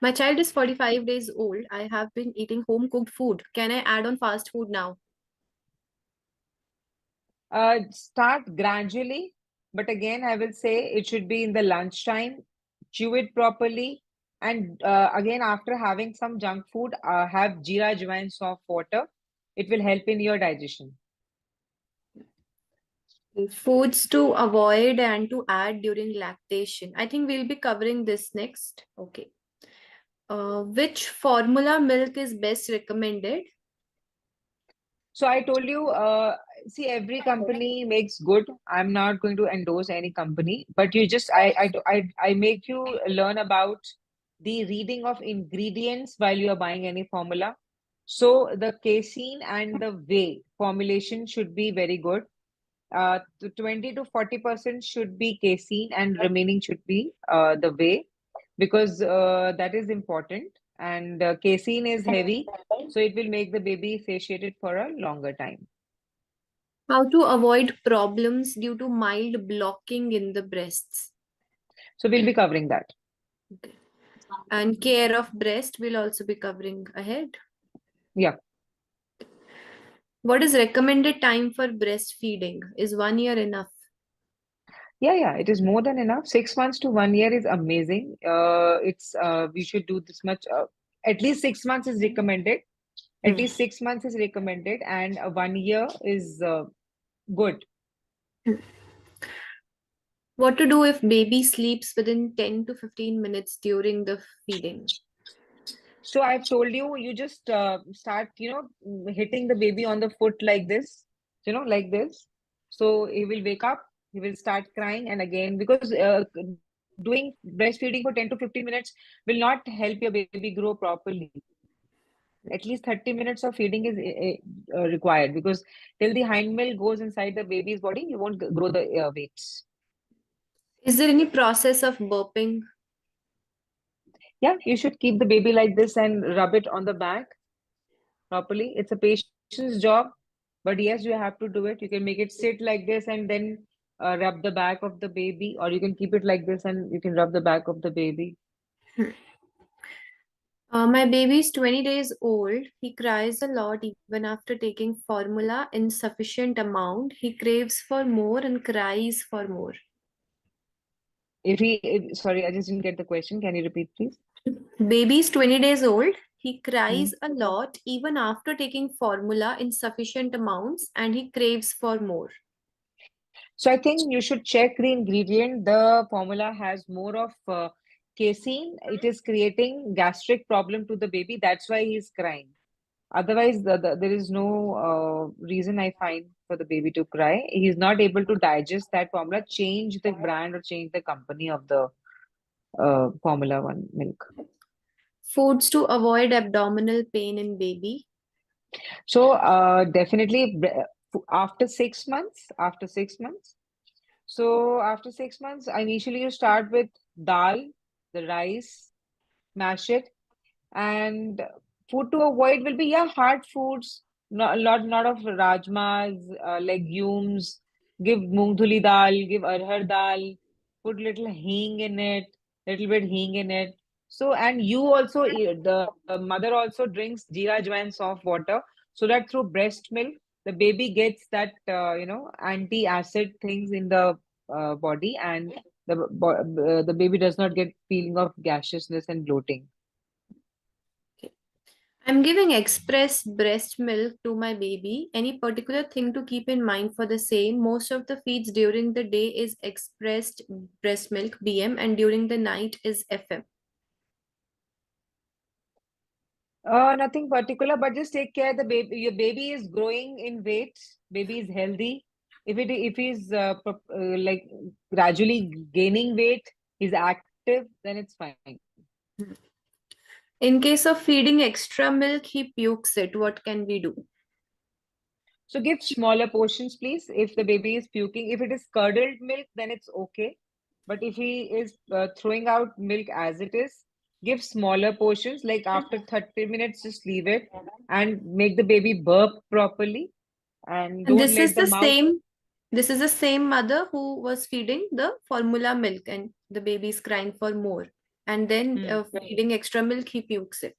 My child is 45 days old. I have been eating home cooked food. Can I add on fast food now? Start gradually, but again, I will say it should be in the lunchtime. Chew it properly, and again, after having some junk food, have jeera ajwain soft water. It will help in your digestion. Foods to avoid and to add during lactation. I think we'll be covering this next. Okay. Which formula milk is best recommended? So I told you, see, every company makes good. I'm not going to endorse any company, but you just, I make you learn about the reading of ingredients while you are buying any formula. So the casein and the whey formulation should be very good. The 20 to 40% should be casein and remaining should be the whey because that is important. And casein is heavy, so it will make the baby satiated for a longer time. How to avoid problems due to mild blocking in the breasts. So we'll be covering that. Okay. And care of breast will also be covering ahead. Yeah. What is recommended time for breastfeeding? Is 1 year enough? Yeah, it is more than enough. 6 months to 1 year is amazing. It's we should do this much. At least 6 months is recommended. At Hmm. least 6 months is recommended, and 1 year is good. What to do if baby sleeps within 10 to 15 minutes during the feeding? So I've told you, you just start, hitting the baby on the foot like this, like this. So he will wake up, he will start crying, and again, because doing breastfeeding for 10 to 15 minutes will not help your baby grow properly. At least 30 minutes of feeding is required because till the hind milk goes inside the baby's body, you won't grow the weights. Is there any process of burping? Yeah, you should keep the baby like this and rub it on the back properly. It's a patient's job, but yes, you have to do it. You can make it sit like this and then rub the back of the baby, or you can keep it like this and you can rub the back of the baby. My baby is 20 days old. He cries a lot even after taking formula in sufficient amount. He craves for more and cries for more. Sorry, I just didn't get the question. Can you repeat, please? Baby is 20 days old. He Hmm. cries a lot even after taking formula in sufficient amounts and he craves for more. So I think you should check the ingredient. The formula has more of casein. It is creating gastric problem to the baby. That's why he's crying. Otherwise, there is no reason I find for the baby to cry. He's not able to digest that formula. Change the brand or change the company of the Formula One milk. Foods to avoid abdominal pain in baby. So definitely after 6 months, So after 6 months, initially you start with dal, the rice, mash it, and food to avoid will be, yeah, hard foods, not of rajmas, legumes. Give moong dhuli dal, give arhar dal, put little hing in it, little bit hing in it. So, and you also, the mother also drinks jeera jwain soft water, so that through breast milk, the baby gets that, anti-acid things in the body, and the baby does not get feeling of gaseousness and bloating. I'm giving express breast milk to my baby. Any particular thing to keep in mind for the same? Most of the feeds during the day is expressed breast milk BM and during the night is FM. Nothing particular, but just take care the baby. Your baby is growing in weight. Baby is healthy. If he's like gradually gaining weight, he's active, then it's fine. In case of feeding extra milk, he pukes it. What can we do? So give smaller portions, please. If the baby is puking, if it is curdled milk, then it's okay. But if he is throwing out milk as it is, give smaller portions. Like after 30 minutes, just leave it and make the baby burp properly. And And don't let the mouth. this is the same mother who was feeding the formula milk and the baby is crying for more. And then Hmm. feeding extra milk, he pukes it.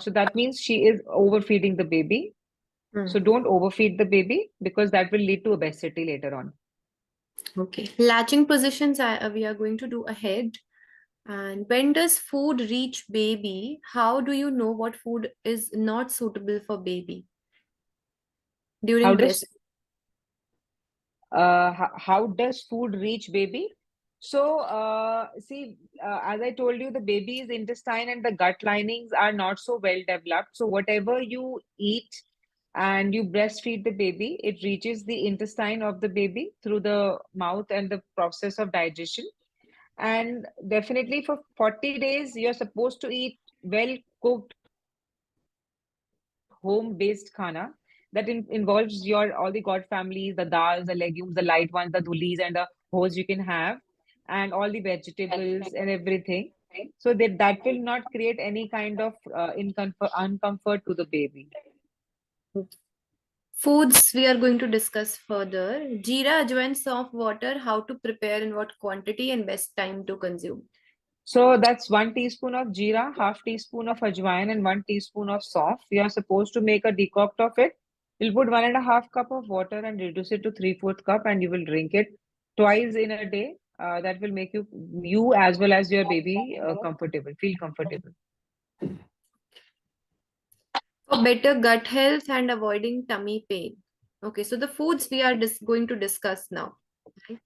So that means she is overfeeding the baby. So Hmm. don't overfeed the baby because that will lead to obesity later on. Okay. Latching positions we are going to do ahead. And when does food reach baby? How do you know what food is not suitable for baby How during does breast? How does food reach baby? So, see, as I told you, the baby's intestine and the gut linings are not so well developed. So, whatever you eat and you breastfeed the baby, it reaches the intestine of the baby through the mouth and the process of digestion. And definitely for 40 days, you're supposed to eat well cooked, home-based khana that involves your all the god families, the dals, the legumes, the light ones, the dhulis, and the hos you can have, and all the vegetables and everything. So that will not create any kind of uncomfort to the baby. Foods we are going to discuss further. Jeera, ajwain, soft water, how to prepare in what quantity and best time to consume. So that's 1 teaspoon of jeera, half teaspoon of ajwain, and 1 teaspoon of soft. You are supposed to make a decoct of it. You'll put 1.5 cup of water and reduce it to 3/4 cup, and you will drink it twice in a day. That will make you as well as your baby comfortable, feel comfortable. For better gut health and avoiding tummy pain. Okay, so the foods we are going to discuss now. Okay.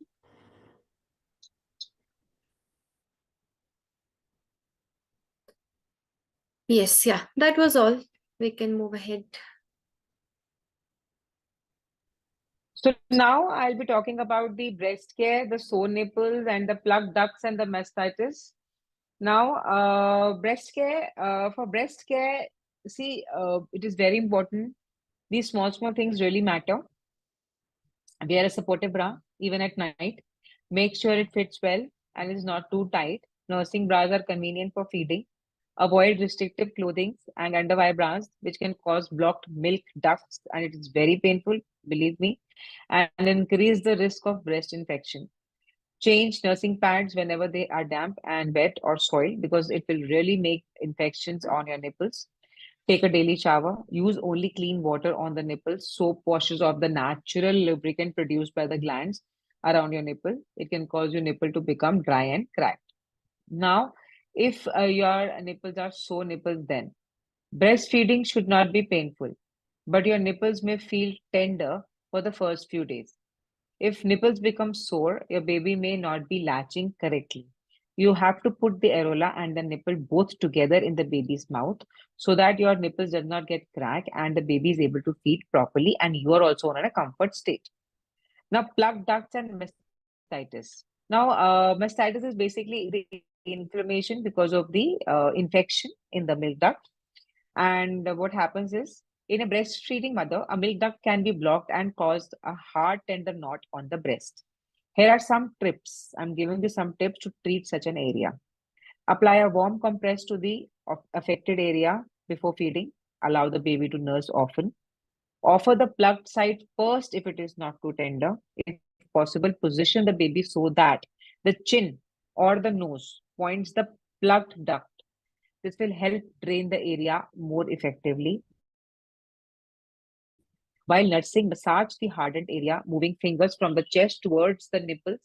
Yes, yeah, that was all. We can move ahead. So now I'll be talking about the breast care, the sore nipples, and the plugged ducts and the mastitis. Now, for breast care, see, it is very important. These small things really matter. Wear a supportive bra even at night. Make sure it fits well and is not too tight. Nursing bras are convenient for feeding. Avoid restrictive clothing and underwire bras, which can cause blocked milk ducts, and it is very painful, believe me, and increase the risk of breast infection. Change nursing pads whenever they are damp and wet or soiled because it will really make infections on your nipples. Take a daily shower. Use only clean water on the nipples. Soap washes off the natural lubricant produced by the glands around your nipple. It can cause your nipple to become dry and cracked. Now, if your nipples are sore nipples, then breastfeeding should not be painful, but your nipples may feel tender for the first few days. If nipples become sore, your baby may not be latching correctly. You have to put the areola and the nipple both together in the baby's mouth so that your nipples does not get cracked and the baby is able to feed properly and you are also in a comfort state. Now, plugged ducts and mastitis. Now, mastitis is basically the inflammation because of the infection in the milk duct. And what happens is, in a breastfeeding mother, a milk duct can be blocked and cause a hard, tender knot on the breast. Here are some tips. I'm giving you some tips to treat such an area. Apply a warm compress to the affected area before feeding. Allow the baby to nurse often. Offer the plugged side first if it is not too tender. If possible, position the baby so that the chin or the nose points the plugged duct. This will help drain the area more effectively. While nursing, massage the hardened area, moving fingers from the chest towards the nipples.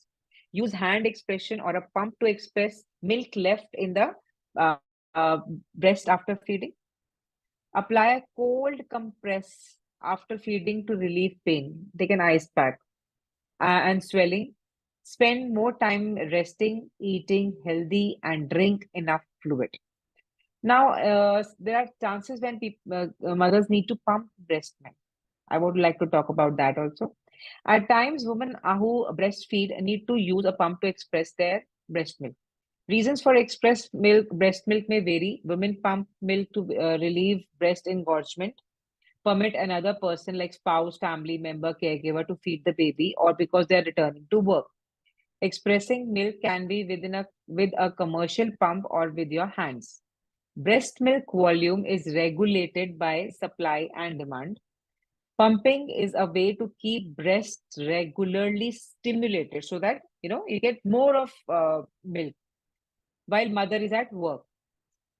Use hand expression or a pump to express milk left in the breast after feeding. Apply a cold compress after feeding to relieve pain. Take an ice pack and swelling. Spend more time resting, eating healthy, and drink enough fluid. Now, there are chances when mothers need to pump breast milk. I would like to talk about that also. At times, women who breastfeed need to use a pump to express their breast milk. Reasons for express milk, breast milk may vary. Women pump milk to relieve breast engorgement, permit another person like spouse, family member, caregiver to feed the baby, or because they are returning to work. Expressing milk can be with a commercial pump or with your hands. Breast milk volume is regulated by supply and demand. Pumping is a way to keep breasts regularly stimulated so that you get more of milk while mother is at work,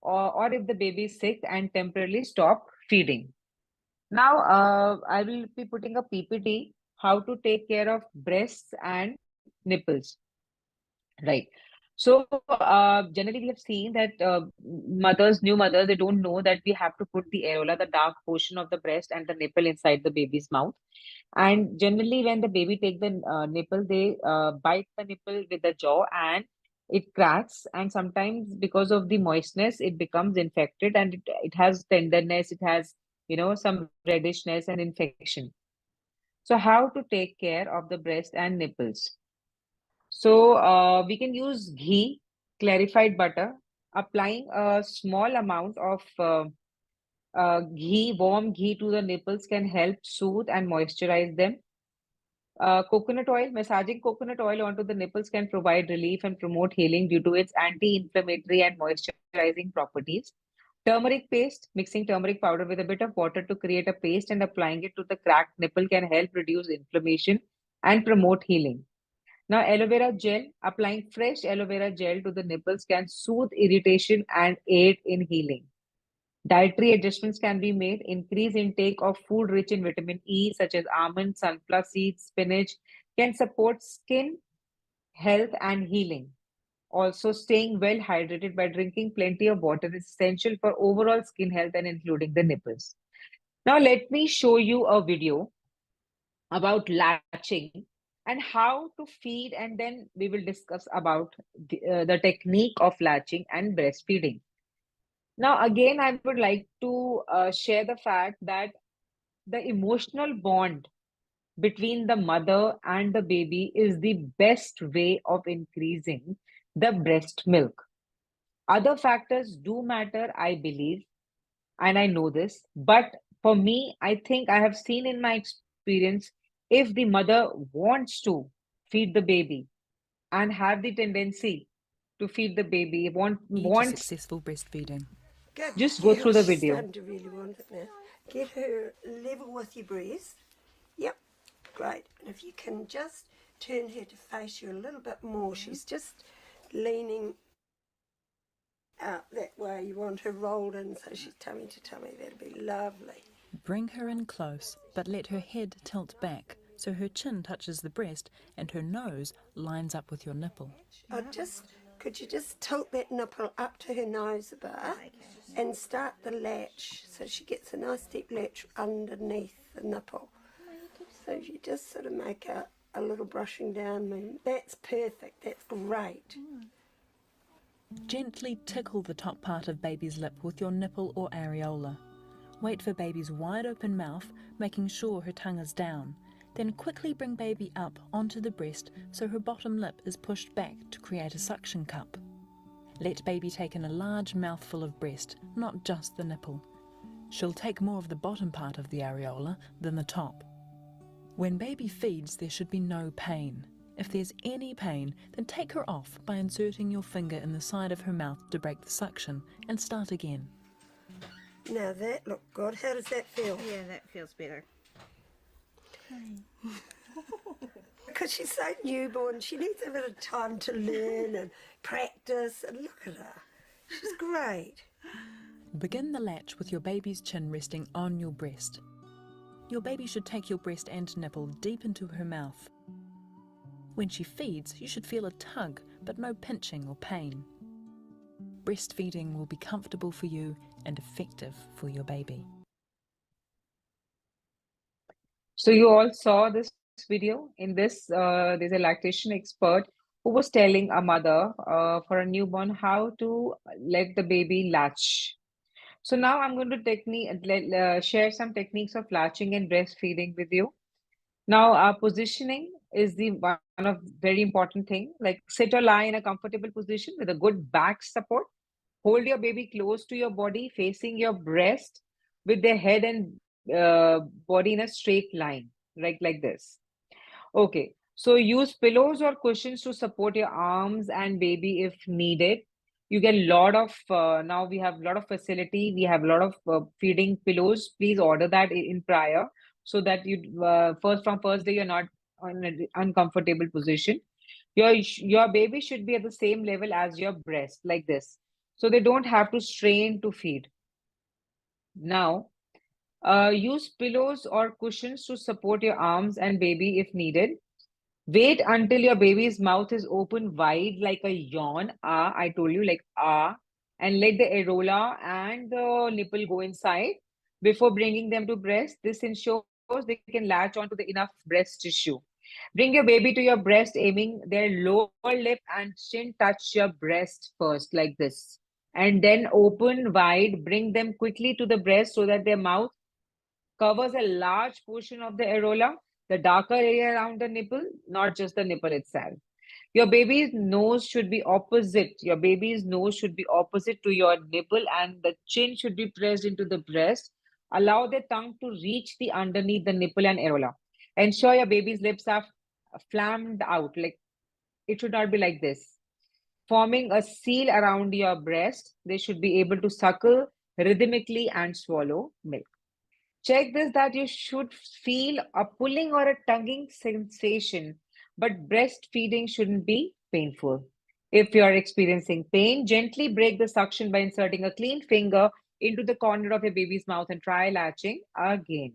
or if the baby is sick and temporarily stop feeding. Now, I will be putting a PPT how to take care of breasts and nipples. Right. So generally we have seen that new mothers, they don't know that we have to put the areola, the dark portion of the breast, and the nipple inside the baby's mouth. And generally, when the baby take the nipple, they bite the nipple with the jaw and it cracks. And sometimes because of the moistness, it becomes infected and it has tenderness, it has, some reddishness and infection. So how to take care of the breast and nipples? So we can use ghee, clarified butter, applying a small amount of ghee, warm ghee to the nipples can help soothe and moisturize them. Coconut oil, massaging coconut oil onto the nipples can provide relief and promote healing due to its anti-inflammatory and moisturizing properties. Turmeric paste, mixing turmeric powder with a bit of water to create a paste and applying it to the cracked nipple can help reduce inflammation and promote healing. Now, aloe vera gel, applying fresh aloe vera gel to the nipples can soothe irritation and aid in healing. Dietary adjustments can be made. Increase intake of food rich in vitamin E, such as almonds, sunflower seeds, spinach, can support skin health and healing. Also, staying well hydrated by drinking plenty of water is essential for overall skin health and including the nipples. Now, let me show you a video about latching and how to feed, and then we will discuss about the technique of latching and breastfeeding. Now, again, I would like to share the fact that the emotional bond between the mother and the baby is the best way of increasing the breast milk. Other factors do matter, I believe, and I know this. But for me, I think I have seen in my experience, if the mother wants to feed the baby and have the tendency to feed the baby, Key to wants, successful breastfeeding. Good. just go through the She's video. starting to really want it now. Get her level with your breast. Yep, great. And if you can just turn her to face you a little bit more, she's just leaning out that way. You want her rolled in so she's tummy to tummy. That'll be lovely. Bring her in close, but let her head tilt back so her chin touches the breast and her nose lines up with your nipple. Could you just tilt that nipple up to her nose a bit and start the latch so she gets a nice deep latch underneath the nipple. So you just sort of make a little brushing down movement. That's perfect. That's great. Gently tickle the top part of baby's lip with your nipple or areola. Wait for baby's wide open mouth, making sure her tongue is down. Then quickly bring baby up onto the breast so her bottom lip is pushed back to create a suction cup. Let baby take in a large mouthful of breast, not just the nipple. She'll take more of the bottom part of the areola than the top. When baby feeds, there should be no pain. If there's any pain, then take her off by inserting your finger in the side of her mouth to break the suction and start again. Now that looked good. How does that feel? Yeah, that feels better. Because she's so newborn, she needs a bit of time to learn and practice. And look at her. She's great. Begin the latch with your baby's chin resting on your breast. Your baby should take your breast and nipple deep into her mouth. When she feeds, you should feel a tug, but no pinching or pain. Breastfeeding will be comfortable for you and effective for your baby. So you all saw this video. In this, there's a lactation expert who was telling a mother for a newborn how to let the baby latch. So now I'm going to share some techniques of latching and breastfeeding with you. Now, positioning is the one of very important thing. Like sit or lie in a comfortable position with a good back support. Hold your baby close to your body, facing your breast, with their head and body in a straight line, like this. Okay, so use pillows or cushions to support your arms and baby if needed. You get a lot of, now we have a lot of facility. We have a lot of feeding pillows. Please order that in prior so that you, from first day, you're not in an uncomfortable position. Your baby should be at the same level as your breast, like this. So they don't have to strain to feed. Now, use pillows or cushions to support your arms and baby if needed. Wait until your baby's mouth is open wide like a yawn. Ah, I told you, like ah. And let the areola and the nipple go inside before bringing them to breast. This ensures they can latch onto the enough breast tissue. Bring your baby to your breast, aiming their lower lip and chin touch your breast first, like this. And then open wide, bring them quickly to the breast so that their mouth covers a large portion of the areola, the darker area around the nipple, not just the nipple itself. Your baby's nose should be opposite. Your baby's nose should be opposite to your nipple, and the chin should be pressed into the breast. Allow the tongue to reach the underneath the nipple and areola. Ensure your baby's lips are flammed out. Like it should not be like this, forming a seal around your breast. They should be able to suckle rhythmically and swallow milk. Check this that you should feel a pulling or a tugging sensation, but breastfeeding shouldn't be painful. If you are experiencing pain, gently break the suction by inserting a clean finger into the corner of your baby's mouth and try latching again.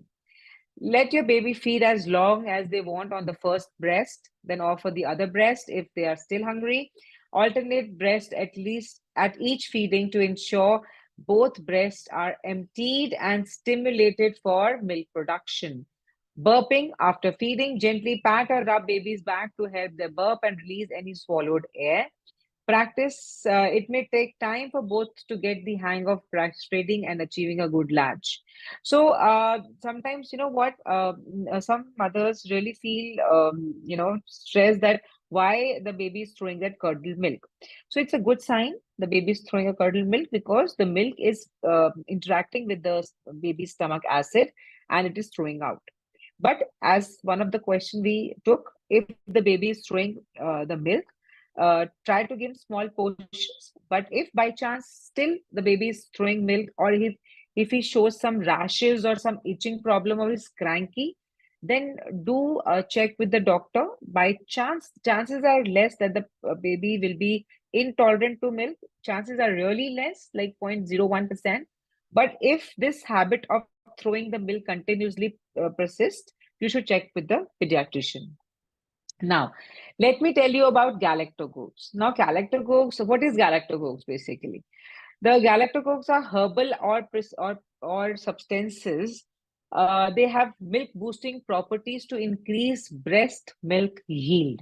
Let your baby feed as long as they want on the first breast, then offer the other breast if they are still hungry. Alternate breast at least at each feeding to ensure both breasts are emptied and stimulated for milk production. Burping after feeding, gently pat or rub baby's back to help them burp and release any swallowed air. Practice, it may take time for both to get the hang of breastfeeding and achieving a good latch. So sometimes, you know what, some mothers really feel, stressed that why the baby is throwing that curdled milk. So it's a good sign the baby is throwing a curdled milk because the milk is interacting with the baby's stomach acid and it is throwing out. But as one of the question we took, if the baby is throwing the milk, try to give small portions. But if by chance still the baby is throwing milk, or if he shows some rashes or some itching problem or is cranky, then do check with the doctor. By chance, chances are less that the baby will be intolerant to milk. Chances are really less, like 0.01%. But if this habit of throwing the milk continuously persists, you should check with the pediatrician. Now, let me tell you about galactogogues. Now, galactogogues, what is galactogogues basically? The galactogogues are herbal or substances. They have milk boosting properties to increase breast milk yield.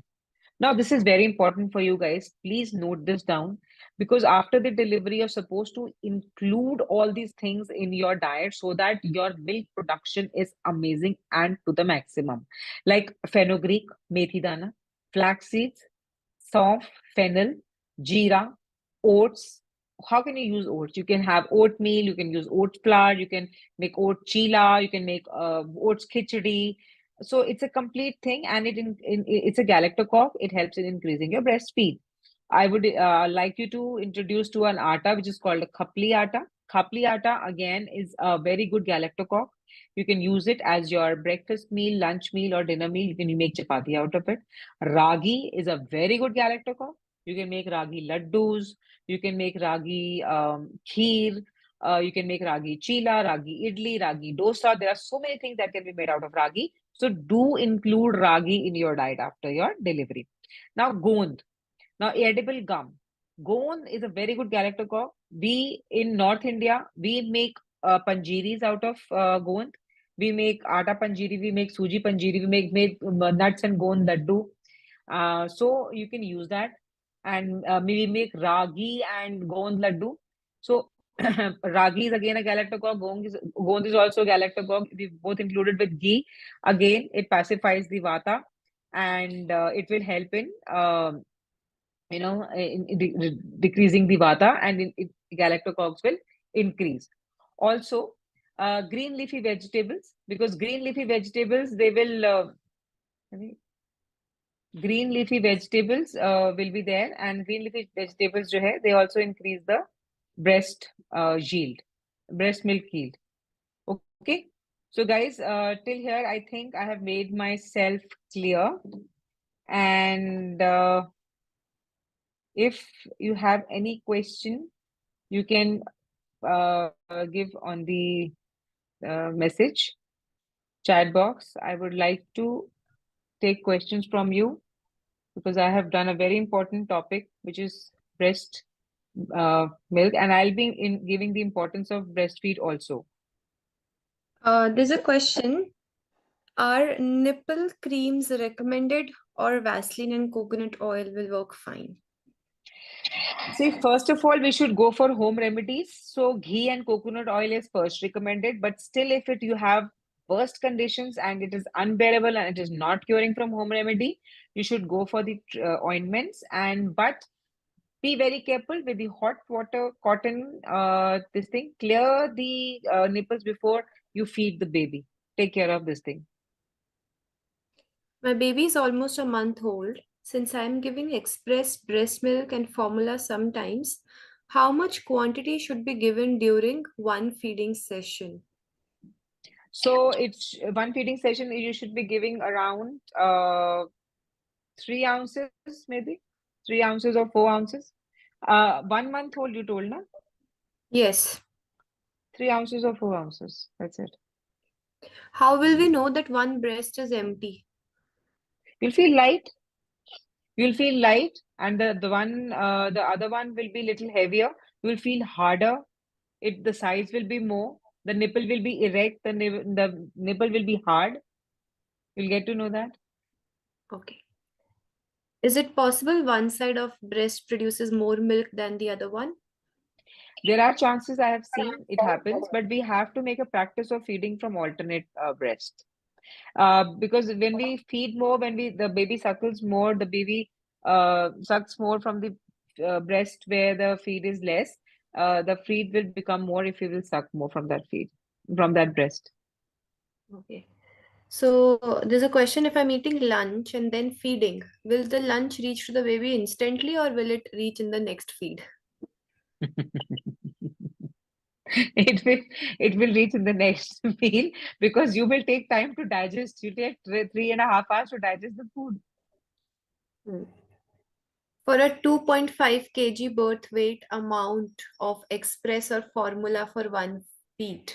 Now, this is very important for you guys. Please note this down because after the delivery, you're supposed to include all these things in your diet so that your milk production is amazing and to the maximum. Like fenugreek, methi dana, flax seeds, saunf, fennel, jeera, oats. How can you use oats? You can have oatmeal, you can use oat flour, you can make oat chila, you can make oats khichdi. So it's a complete thing, and it's a galactococ. It helps in increasing your breast speed. I would like you to introduce to an atta which is called a khapli atta. Khapli atta again is a very good galactococ. You can use it as your breakfast meal, lunch meal, or dinner meal. You can make chapati out of it. Ragi is a very good galactococ. You can make ragi laddus. You can make ragi kheer. You can make ragi chila, ragi idli, ragi dosa. There are so many things that can be made out of ragi. So do include ragi in your diet after your delivery. Now, gond. Now, edible gum. Gond is a very good galactococ. We in North India, we make panjiris out of gond. We make atta panjiri, we make suji panjiri, we make nuts and gond laddu. So you can use that. And we make ragi and gond laddu. So ragi is again a galactococ. Gond is also a galactococ. We both included with ghee. Again, it pacifies the vata and it will help in decreasing the vata, and galactococs will increase. Also, green leafy vegetables, because green leafy vegetables they will green leafy vegetables will be there, and green leafy vegetables jo hai, they also increase the breast yield, breast milk yield. Okay, so guys, till here I think I have made myself clear, and if you have any question, you can give on the message chat box. I would like to take questions from you because I have done a very important topic, which is breast milk, and I'll be giving the importance of breastfeed also. There's a question. Are nipple creams recommended, or Vaseline and coconut oil will work fine? See, first of all, we should go for home remedies. So ghee and coconut oil is first recommended, but still, if you have worst conditions and it is unbearable and it is not curing from home remedy, you should go for the ointments. But be very careful with the hot water, cotton, this thing. Clear the nipples before you feed the baby. Take care of this thing. My baby is almost a month old. Since I'm giving express breast milk and formula sometimes, how much quantity should be given during one feeding session? So it's one feeding session. You should be giving around 3 ounces, maybe 3 ounces or 4 ounces. 1 month old, you told, na? Yes. 3 ounces or 4 ounces. That's it. How will we know that one breast is empty? You'll feel light. You'll feel light, and the other one will be little heavier. You'll feel harder. The size will be more. The nipple will be erect. The nipple will be hard. You'll get to know that. Okay. Is it possible one side of breast produces more milk than the other one? There are chances I have seen it happens, but we have to make a practice of feeding from alternate breast. Because when we feed more, when the baby suckles more, the baby sucks more from the breast where the feed is less. The feed will become more if you will suck more from that feed, from that breast. Okay. So there's a question, if I'm eating lunch and then feeding, will the lunch reach to the baby instantly or will it reach in the next feed? It will reach in the next meal because you will take time to digest. You take 3.5 hours to digest the food. For a 2.5 kg birth weight, amount of express or formula for 1 feed.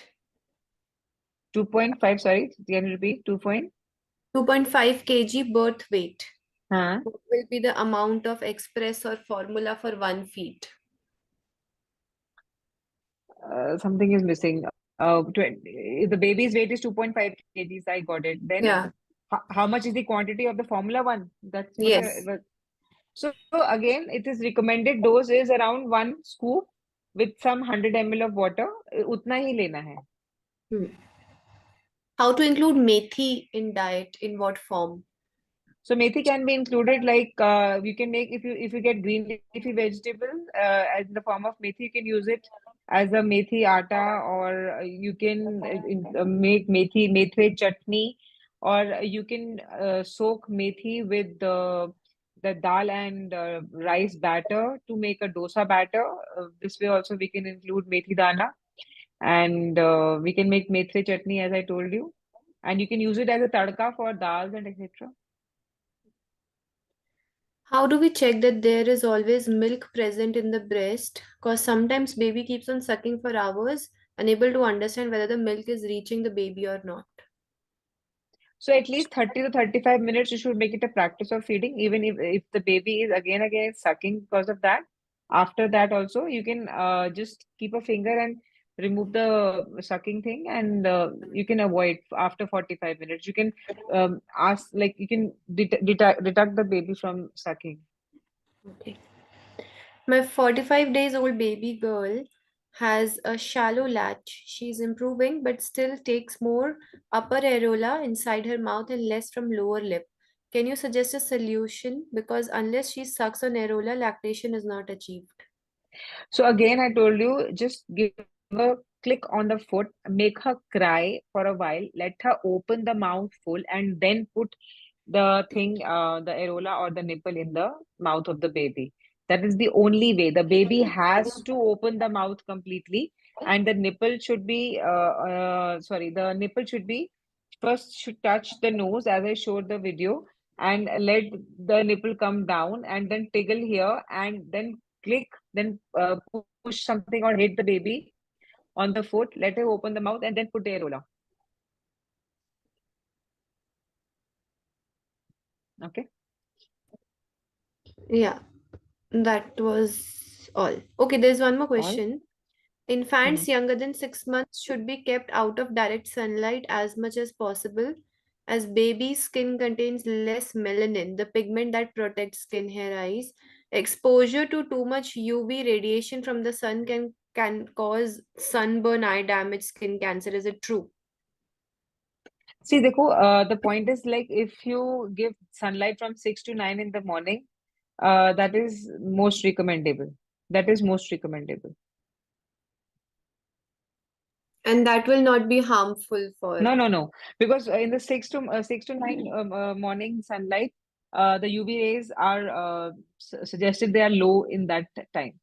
2.5, sorry, can you repeat? 2.5 kg birth weight. Huh? What will be the amount of express or formula for 1 feed? Something is missing. The baby's weight is 2.5 kgs. I got it. Then Yeah. how much is the quantity of the Formula One? That's what Yes. so again, it is recommended dose is around 1 scoop with some 100 ml of water. उतना ही लेना है. How to include methi in diet, in what form? So methi can be included like you can make if you get green leafy vegetable as in the form of methi, you can use it as a methi atta, or you can make methi chutney, or you can soak methi with the dal and rice batter to make a dosa batter. This way also we can include methi dana, and we can make methi chutney as I told you, and you can use it as a tadka for dals and etc. How do we check that there is always milk present in the breast? Because sometimes baby keeps on sucking for hours, unable to understand whether the milk is reaching the baby or not. So at least 30 to 35 minutes, you should make it a practice of feeding, even if the baby is again sucking because of that. After that also, you can just keep a finger and remove the sucking thing, and you can avoid after 45 minutes. You can ask, like you can deduct the baby from sucking. Okay. My 45 days old baby girl has a shallow latch. She's improving, but still takes more upper areola inside her mouth and less from lower lip. Can you suggest a solution? Because unless she sucks on areola, lactation is not achieved. So again, I told you, just give a click on the foot, make her cry for a while, let her open the mouth full, and then put the thing, the areola or the nipple in the mouth of the baby. That is the only way. The baby has to open the mouth completely, and the nipple should be, the nipple should be first should touch the nose as I showed the video, and let the nipple come down, and then tickle here, and then click, then push something or hit the baby on the foot, let her open the mouth, and then put the areola. Okay, Yeah, that was all. Okay, there's one more all. question. Infants younger than 6 months should be kept out of direct sunlight as much as possible, as baby skin contains less melanin, the pigment that protects skin, hair, eyes. Exposure to too much UV radiation from the sun can cause sunburn, eye damage, skin cancer. Is it true? See, देखो, the point is like if you give sunlight from 6 to 9 in the morning, that is most recommendable. That is most recommendable. And that will not be harmful for. No, no, no. Because in the 6 to 9 morning sunlight, the UV rays are suggested they are low in that time.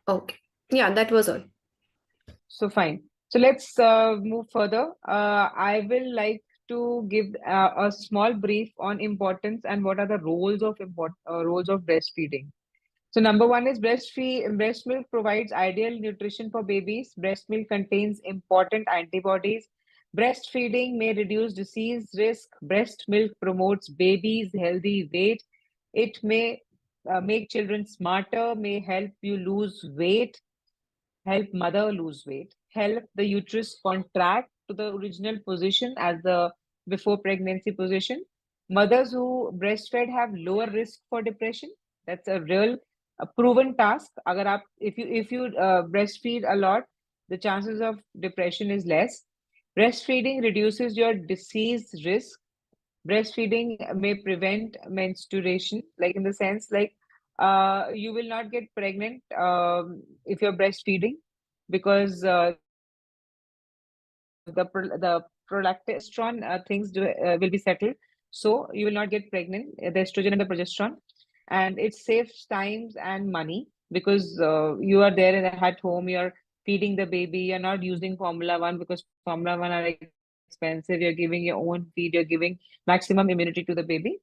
Okay. Yeah, that was all. So fine. So let's move further. I will like to give a small brief on importance and what are the roles of breastfeeding. So number one is breast milk provides ideal nutrition for babies. Breast milk contains important antibodies. Breastfeeding may reduce disease risk. Breast milk promotes babies' healthy weight. It may make children smarter, may help you lose weight, help mother lose weight, help the uterus contract to the original position as the before pregnancy position. Mothers who breastfed have lower risk for depression. That's a real a proven task. अगर आप if you breastfeed a lot, the chances of depression is less. Breastfeeding reduces your disease risk. Breastfeeding may prevent menstruation, like in the sense like you will not get pregnant if you're breastfeeding because the progesterone things will be settled, so you will not get pregnant. The estrogen and the progesterone, and it saves times and money because you are there at home. You're feeding the baby. You're not using Formula One because Formula One are expensive. You're giving your own feed. You're giving maximum immunity to the baby.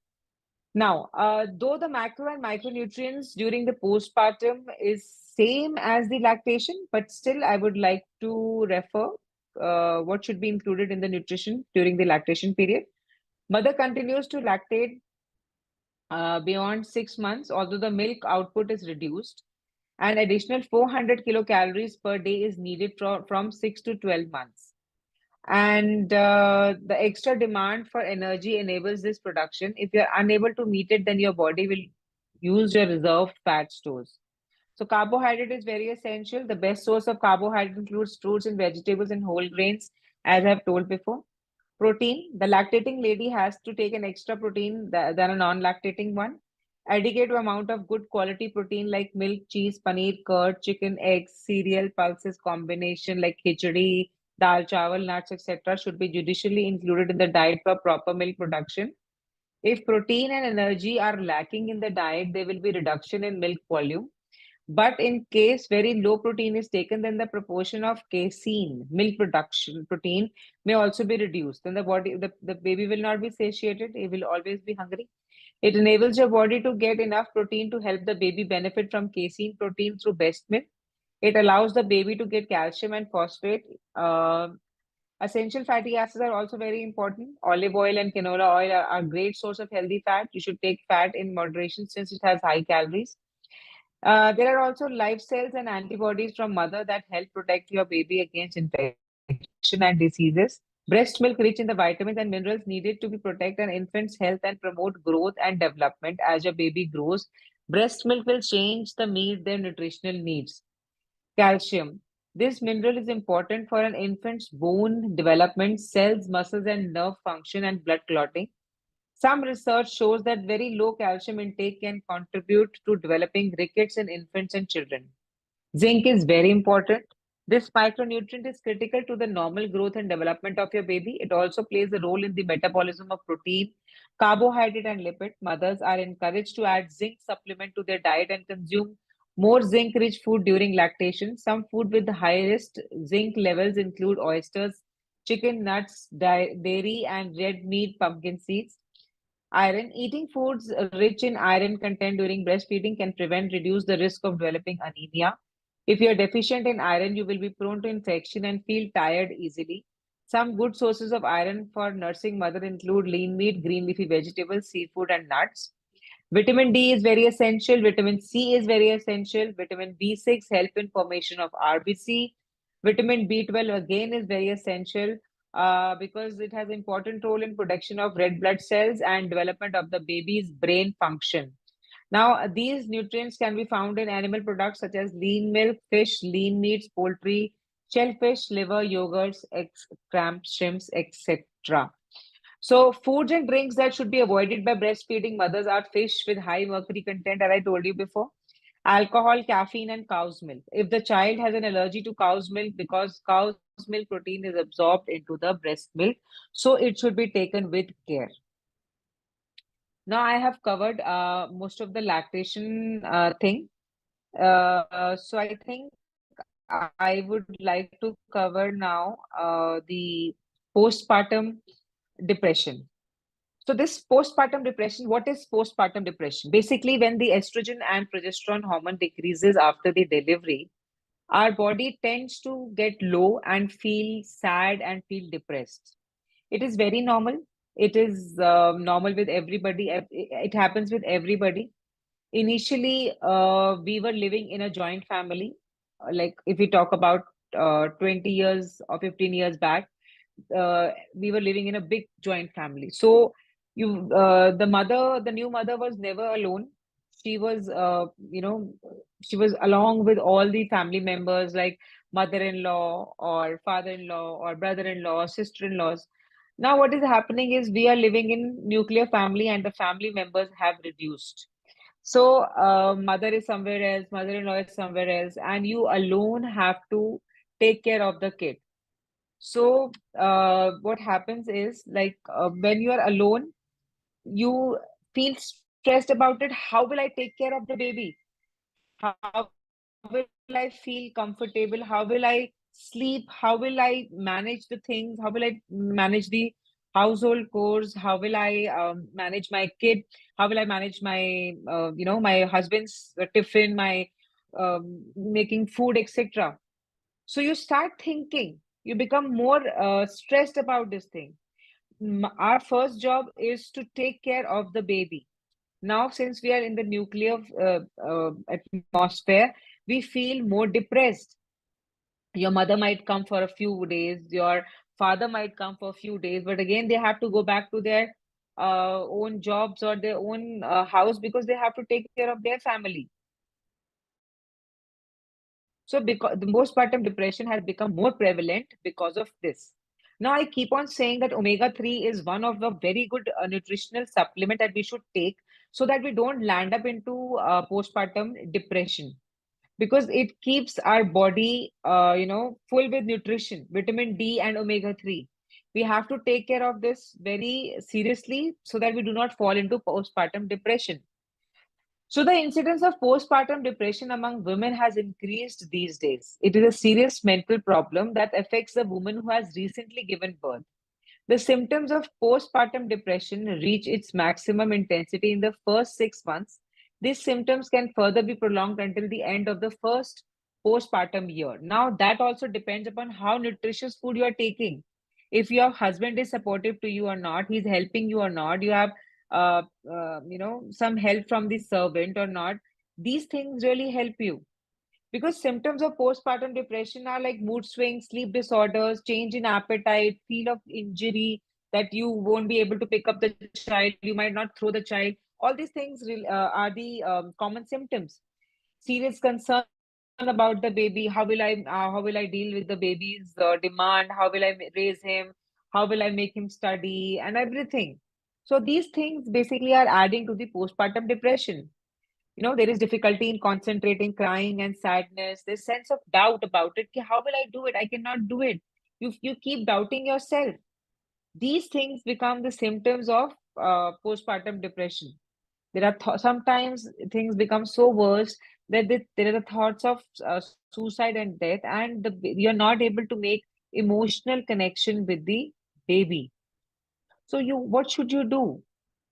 Now, though the macro and micronutrients during the postpartum is same as the lactation, but still I would like to refer what should be included in the nutrition during the lactation period. Mother continues to lactate beyond 6 months, although the milk output is reduced. An additional 400 kilocalories per day is needed from 6 to 12 months. And the extra demand for energy enables this production. If you're unable to meet it, then your body will use your reserved fat stores. So carbohydrate is very essential. The best source of carbohydrate includes fruits and vegetables and whole grains, as I've told before. Protein, the lactating lady has to take an extra protein than a non-lactating one. Adequate amount of good quality protein like milk, cheese, paneer, curd, chicken, eggs, cereal, pulses combination like khichdi, dal, chawal, nuts, etc. should be judiciously included in the diet for proper milk production. If protein and energy are lacking in the diet, there will be reduction in milk volume. But in case very low protein is taken, then the proportion of casein, milk production protein, may also be reduced. Then the baby will not be satiated. It will always be hungry. It enables your body to get enough protein to help the baby benefit from casein protein through breast milk. It allows the baby to get calcium and phosphate. Essential fatty acids are also very important. Olive oil and canola oil are a great source of healthy fat. You should take fat in moderation since it has high calories. There are also live cells and antibodies from mother that help protect your baby against infection and diseases. Breast milk rich in the vitamins and minerals needed to be protect an infant's health and promote growth and development as your baby grows. Breast milk will change the meet their nutritional needs. Calcium. This mineral is important for an infant's bone development, cells, muscles, and nerve function and blood clotting. Some research shows that very low calcium intake can contribute to developing rickets in infants and children. Zinc is very important. This micronutrient is critical to the normal growth and development of your baby. It also plays a role in the metabolism of protein, carbohydrate, and lipid. Mothers are encouraged to add zinc supplement to their diet and consume more zinc-rich food during lactation. Some food with the highest zinc levels include oysters, chicken, nuts, dairy, and red meat, pumpkin seeds. Iron. Eating foods rich in iron content during breastfeeding can reduce the risk of developing anemia. If you're deficient in iron, you will be prone to infection and feel tired easily. Some good sources of iron for nursing mother include lean meat, green leafy vegetables, seafood, and nuts. Vitamin D is very essential. Vitamin C is very essential. Vitamin B6 help in formation of RBC. Vitamin B12 again is very essential because it has important role in production of red blood cells and development of the baby's brain function. Now, these nutrients can be found in animal products such as lean milk, fish, lean meats, poultry, shellfish, liver, yogurts, eggs, crabs, shrimps, etc. So, foods and drinks that should be avoided by breastfeeding mothers are fish with high mercury content, as I told you before, alcohol, caffeine, and cow's milk. If the child has an allergy to cow's milk, because cow's milk protein is absorbed into the breast milk, so it should be taken with care. Now, I have covered most of the lactation thing. So I think I would like to cover now the postpartum depression. So this postpartum depression, what is postpartum depression? Basically, when the estrogen and progesterone hormone decreases after the delivery, our body tends to get low and feel sad and feel depressed. It is very normal. It is normal with everybody. It happens with everybody. Initially, we were living in a joint family. Like if we talk about 20 years or 15 years back, we were living in a big joint family. So the new mother was never alone. She was, she was along with all the family members like mother-in-law or father-in-law or brother-in-law, sister-in-laws. Now, what is happening is we are living in nuclear family and the family members have reduced. So, mother is somewhere else, mother-in-law is somewhere else, and you alone have to take care of the kid. So, what happens is like when you are alone, you feel stressed about it. How will I take care of the baby? How will I feel comfortable? How will I sleep? How will I manage the things? How will I manage the household chores? How will I manage my kid? How will I manage my, my husband's tiffin, my making food, etc. So you start thinking, you become more stressed about this thing. Our first job is to take care of the baby. Now, since we are in the nuclear atmosphere, we feel more depressed. Your mother might come for a few days, your father might come for a few days, but again, they have to go back to their own jobs or their own house because they have to take care of their family. So because the postpartum depression has become more prevalent because of this. Now I keep on saying that omega-3 is one of the very good nutritional supplement that we should take so that we don't land up into postpartum depression because it keeps our body full with nutrition, vitamin D and omega-3. We have to take care of this very seriously so that we do not fall into postpartum depression. So, the incidence of postpartum depression among women has increased these days. It is a serious mental problem that affects the woman who has recently given birth. The symptoms of postpartum depression reach its maximum intensity in the first 6 months. These symptoms can further be prolonged until the end of the first postpartum year. Now, that also depends upon how nutritious food you are taking. If your husband is supportive to you or not, he's helping you or not, you have some help from the servant or not, these things really help you because symptoms of postpartum depression are like mood swings, sleep disorders, change in appetite, feel of injury that you won't be able to pick up the child, you might not throw the child. All these things are the common symptoms. Serious concern about the baby. How will I deal with the baby's demand? How will I raise him? How will I make him study and everything? So these things basically are adding to the postpartum depression. There is difficulty in concentrating, crying and sadness. There's sense of doubt about it. How will I do it? I cannot do it. You keep doubting yourself. These things become the symptoms of postpartum depression. There are sometimes things become so worse that there are the thoughts of suicide and death, and you're not able to make emotional connection with the baby. So what should you do?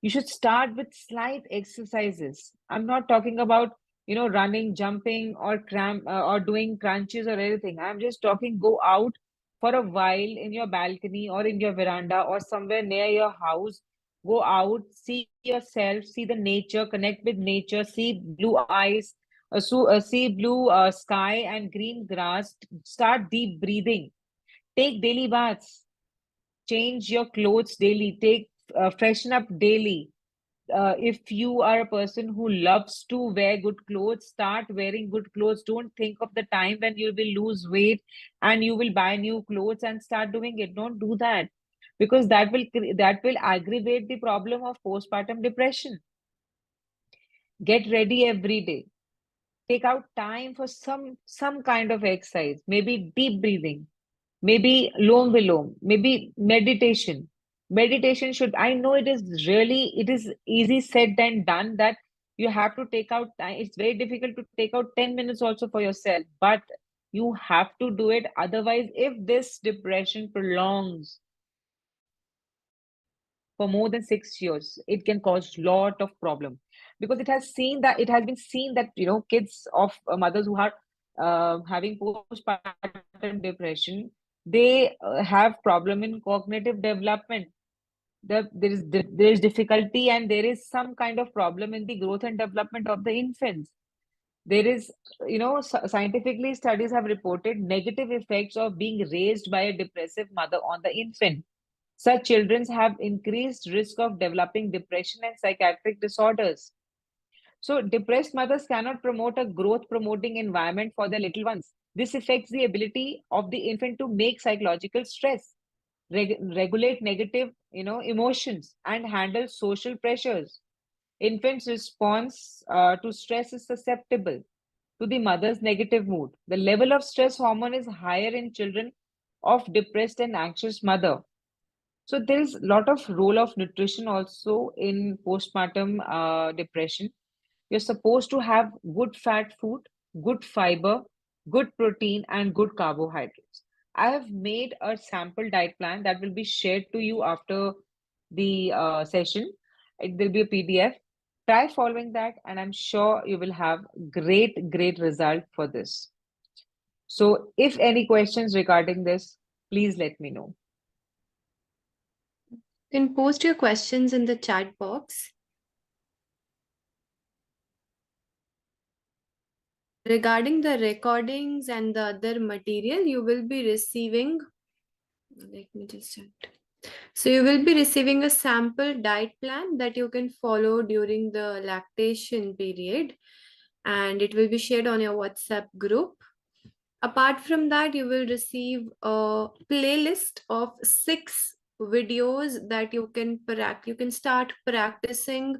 You should start with slight exercises. I'm not talking about running, jumping, or doing crunches or anything. I'm just talking go out for a while in your balcony or in your veranda or somewhere near your house. Go out, see yourself, see the nature, connect with nature, see blue eyes, see blue sky and green grass. Start deep breathing. Take daily baths. Change your clothes daily. Freshen up daily. If you are a person who loves to wear good clothes, start wearing good clothes. Don't think of the time when you will lose weight and you will buy new clothes and start doing it. Don't do that, because that will aggravate the problem of postpartum depression. Get ready every day. Take out time for some kind of exercise, maybe deep breathing, maybe lom vilom, maybe meditation. Meditation should, I know it is easy said than done, that you have to take out time. It's very difficult to take out 10 minutes also for yourself, but you have to do it. Otherwise, if this depression prolongs for more than 6 years, it can cause lot of problem, because it has been seen that kids of mothers who are having postpartum depression, they have problem in cognitive development. There is difficulty, and there is some kind of problem in the growth and development of the infants. There is, scientifically studies have reported negative effects of being raised by a depressive mother on the infant. Such children have increased risk of developing depression and psychiatric disorders. So, depressed mothers cannot promote a growth promoting environment for their little ones. This affects the ability of the infant to make psychological stress, regulate negative, emotions, and handle social pressures. Infant's response to stress is susceptible to the mother's negative mood. The level of stress hormone is higher in children of depressed and anxious mother. So there is a lot of role of nutrition also in postpartum depression. You're supposed to have good fat food, good fiber, good protein, and good carbohydrates. I have made a sample diet plan that will be shared to you after the session. It will be a PDF. Try following that, and I'm sure you will have great result for this. So if any questions regarding this, please let me know. You can post your questions in the chat box. Regarding the recordings and the other material, you will be receiving, let me just check. So you will be receiving a sample diet plan that you can follow during the lactation period, and it will be shared on your WhatsApp group. Apart from that, you will receive a playlist of 6 videos that you can start practicing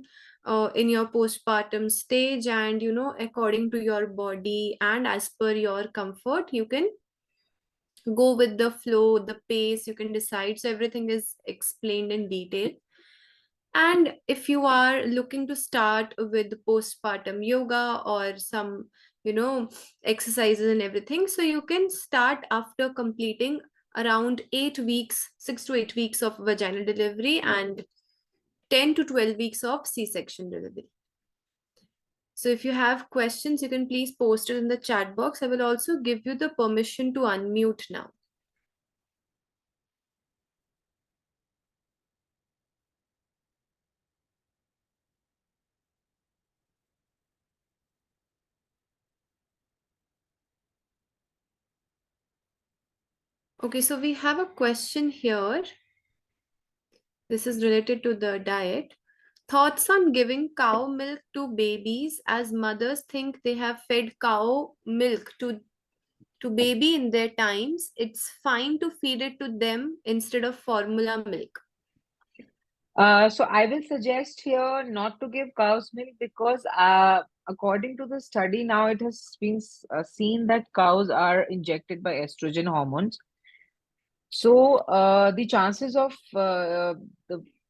in your postpartum stage, and according to your body and as per your comfort, you can go with the flow, the pace, you can decide. So everything is explained in detail. And if you are looking to start with postpartum yoga or some exercises and everything, so you can start after completing around 8 weeks, 6 to 8 weeks of vaginal delivery and 10 to 12 weeks of C-section delivery. So if you have questions, you can please post it in the chat box. I will also give you the permission to unmute now. Okay, so we have a question here. This is related to the diet. Thoughts on giving cow milk to babies, as mothers think they have fed cow milk to baby in their times. It's fine to feed it to them instead of formula milk. So I will suggest here not to give cow's milk, because according to the study now, it has been seen that cows are injected by estrogen hormones. So the chances of the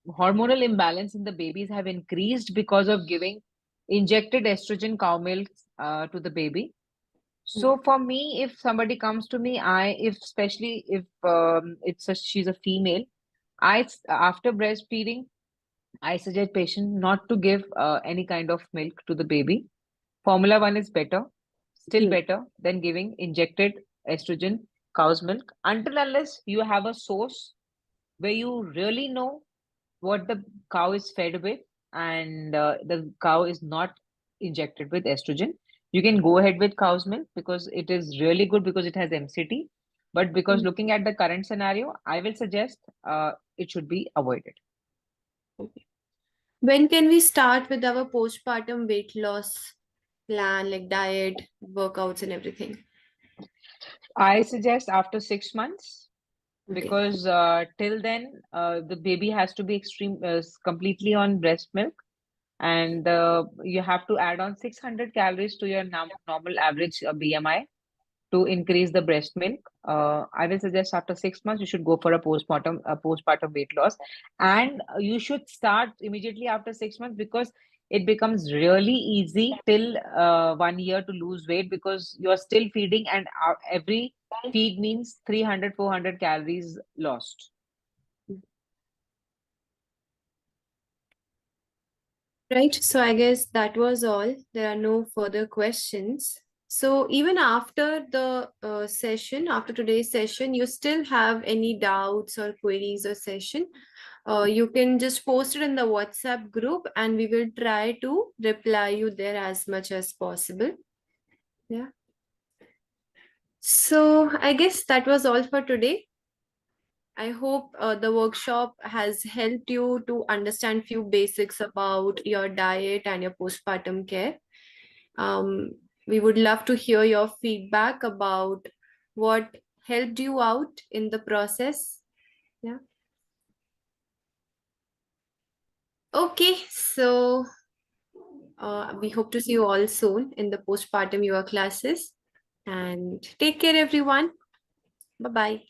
hormonal imbalance in the babies have increased because of giving injected estrogen cow milk to the baby. So for me, if somebody comes to me, especially if she's a female, after breastfeeding, I suggest patient not to give any kind of milk to the baby. Formula 1 is better, still better than giving injected estrogen cow's milk until unless you have a source where you really know what the cow is fed with, and the cow is not injected with estrogen. You can go ahead with cow's milk because it is really good because it has MCT. But because looking at the current scenario, I will suggest it should be avoided. When can we start with our postpartum weight loss plan, like diet, workouts, and everything? I suggest after 6 months Okay. because till then the baby has to be completely on breast milk, and you have to add on 600 calories to your normal average BMI to increase the breast milk. I will suggest after 6 months you should go for a postpartum weight loss, and you should start immediately after 6 months because it becomes really easy till 1 year to lose weight because you are still feeding, and every feed means 300 400 calories lost. Right. So I guess that was all. There are no further questions. So even after the session, after today's session, you still have any doubts or queries or session, you can just post it in the WhatsApp group and we will try to reply you there as much as possible. Yeah. So I guess that was all for today. I hope the workshop has helped you to understand few basics about your diet and your postpartum care. We would love to hear your feedback about what helped you out in the process. Yeah. Okay, so we hope to see you all soon in the postpartum yoga classes. And take care, everyone. Bye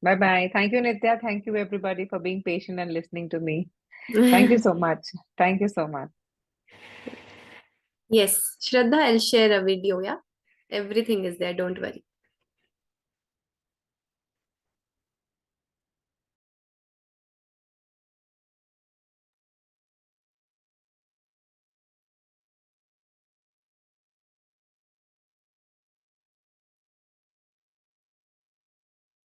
Bye bye. Thank you, Nitya. Thank you, everybody, for being patient and listening to me. Thank you bye. so much. Thank you so much. Yes, Shraddha, I'll share a video. Yeah, everything is there. Don't worry.